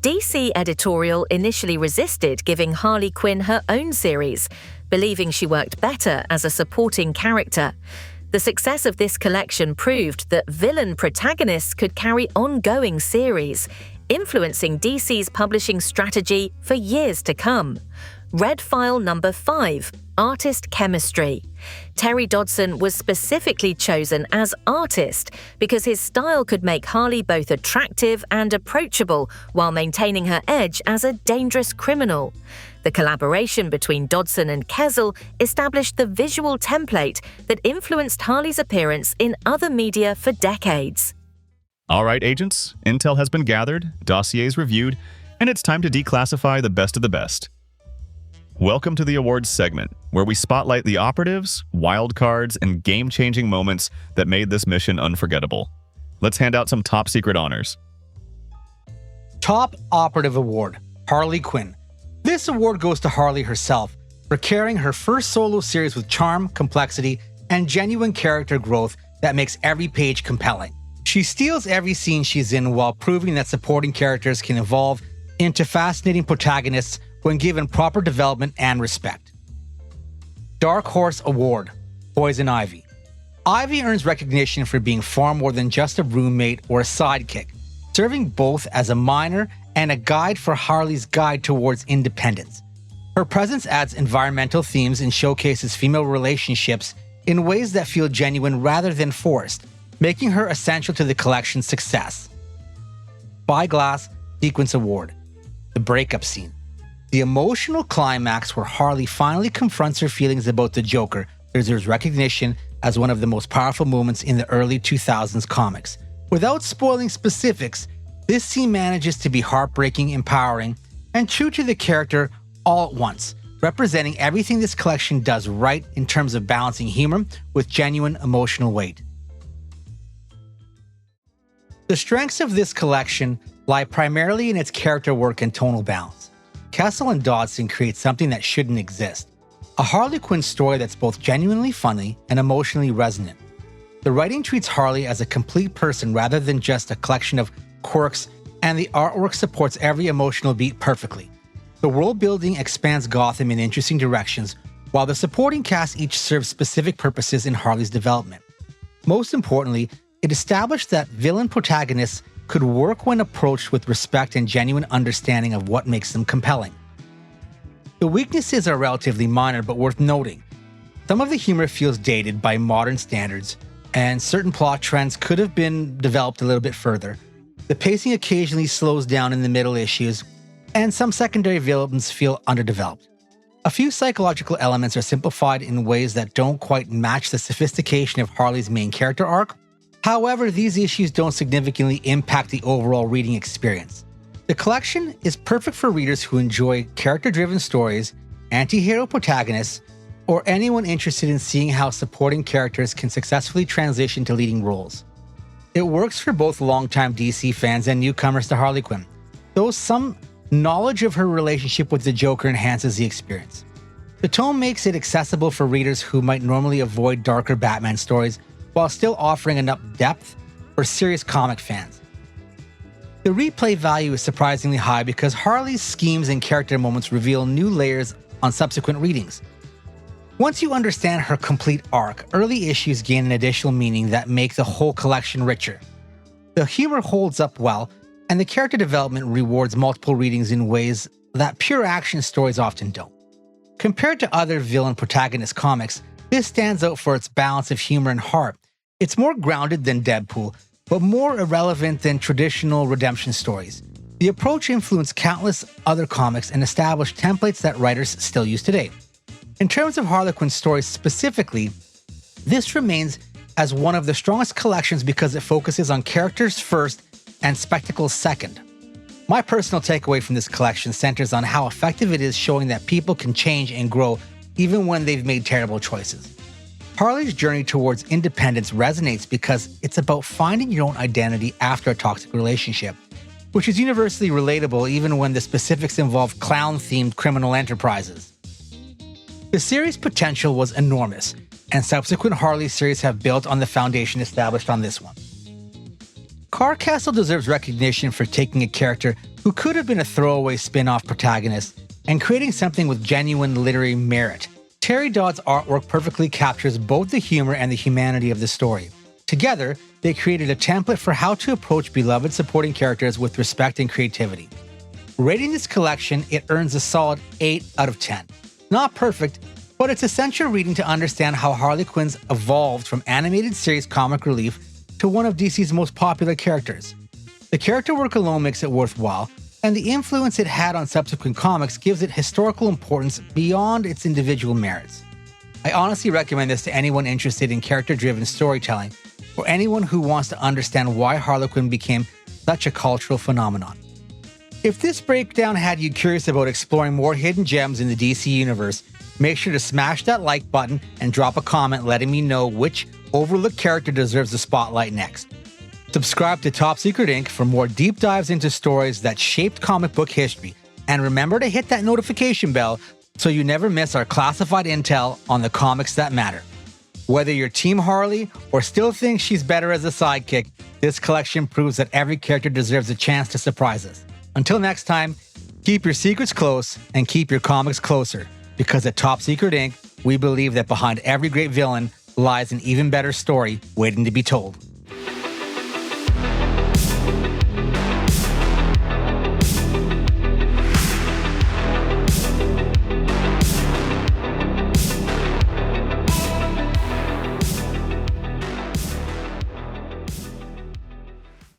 DC editorial initially resisted giving Harley Quinn her own series, believing she worked better as a supporting character. The success of this collection proved that villain protagonists could carry ongoing series, influencing DC's publishing strategy for years to come. Red File Number 5. Artist Chemistry. Terry Dodson was specifically chosen as artist because his style could make Harley both attractive and approachable while maintaining her edge as a dangerous criminal. The collaboration between Dodson and Kesel established the visual template that influenced Harley's appearance in other media for decades. All right, agents, intel has been gathered, dossiers reviewed, and it's time to declassify the best of the best. Welcome to the awards segment, where we spotlight the operatives, wild cards, and game-changing moments that made this mission unforgettable. Let's hand out some top secret honors. Top Operative Award, Harley Quinn. This award goes to Harley herself for carrying her first solo series with charm, complexity, and genuine character growth that makes every page compelling. She steals every scene she's in while proving that supporting characters can evolve into fascinating protagonists when given proper development and respect. Dark Horse Award, Poison Ivy. Ivy earns recognition for being far more than just a roommate or a sidekick, serving both as a minor and a guide for Harley's guide towards independence. Her presence adds environmental themes and showcases female relationships in ways that feel genuine rather than forced, making her essential to the collection's success. Spyglass Sequence Award, the breakup scene. The emotional climax where Harley finally confronts her feelings about the Joker deserves recognition as one of the most powerful moments in the early 2000s comics. Without spoiling specifics, this scene manages to be heartbreaking, empowering, and true to the character all at once, representing everything this collection does right in terms of balancing humor with genuine emotional weight. The strengths of this collection lie primarily in its character work and tonal balance. Kesel and Dodson create something that shouldn't exist. A Harley Quinn story that's both genuinely funny and emotionally resonant. The writing treats Harley as a complete person rather than just a collection of quirks, and the artwork supports every emotional beat perfectly. The world building expands Gotham in interesting directions, while the supporting cast each serves specific purposes in Harley's development. Most importantly, it established that villain protagonists could work when approached with respect and genuine understanding of what makes them compelling. The weaknesses are relatively minor but worth noting. Some of the humor feels dated by modern standards, and certain plot trends could have been developed a little bit further. The pacing occasionally slows down in the middle issues, and some secondary villains feel underdeveloped. A few psychological elements are simplified in ways that don't quite match the sophistication of Harley's main character arc. However, these issues don't significantly impact the overall reading experience. The collection is perfect for readers who enjoy character-driven stories, anti-hero protagonists, or anyone interested in seeing how supporting characters can successfully transition to leading roles. It works for both longtime DC fans and newcomers to Harley Quinn, though some knowledge of her relationship with the Joker enhances the experience. The tone makes it accessible for readers who might normally avoid darker Batman stories, while still offering enough depth for serious comic fans. The replay value is surprisingly high because Harley's schemes and character moments reveal new layers on subsequent readings. Once you understand her complete arc, early issues gain an additional meaning that make the whole collection richer. The humor holds up well, and the character development rewards multiple readings in ways that pure action stories often don't. Compared to other villain protagonist comics, this stands out for its balance of humor and heart. It's more grounded than Deadpool, but more irrelevant than traditional redemption stories. The approach influenced countless other comics and established templates that writers still use today. In terms of Harley Quinn stories specifically, this remains as one of the strongest collections because it focuses on characters first and spectacles second. My personal takeaway from this collection centers on how effective it is showing that people can change and grow even when they've made terrible choices. Harley's journey towards independence resonates because it's about finding your own identity after a toxic relationship, which is universally relatable even when the specifics involve clown-themed criminal enterprises. The series' potential was enormous, and subsequent Harley series have built on the foundation established on this one. Karl Kesel deserves recognition for taking a character who could have been a throwaway spin-off protagonist and creating something with genuine literary merit. Terry Dodson's artwork perfectly captures both the humor and the humanity of the story. Together, they created a template for how to approach beloved supporting characters with respect and creativity. Rating this collection, it earns a solid 8 out of 10. Not perfect, but it's essential reading to understand how Harley Quinn's evolved from animated series comic relief to one of DC's most popular characters. The character work alone makes it worthwhile, and the influence it had on subsequent comics gives it historical importance beyond its individual merits. I honestly recommend this to anyone interested in character-driven storytelling, or anyone who wants to understand why Harley Quinn became such a cultural phenomenon. If this breakdown had you curious about exploring more hidden gems in the DC universe, make sure to smash that like button and drop a comment letting me know which overlooked character deserves the spotlight next. Subscribe to Top Secret Inc. for more deep dives into stories that shaped comic book history, and remember to hit that notification bell so you never miss our classified intel on the comics that matter. Whether you're Team Harley or still think she's better as a sidekick, this collection proves that every character deserves a chance to surprise us. Until next time, keep your secrets close and keep your comics closer, because at Top Secret Inc., we believe that behind every great villain lies an even better story waiting to be told.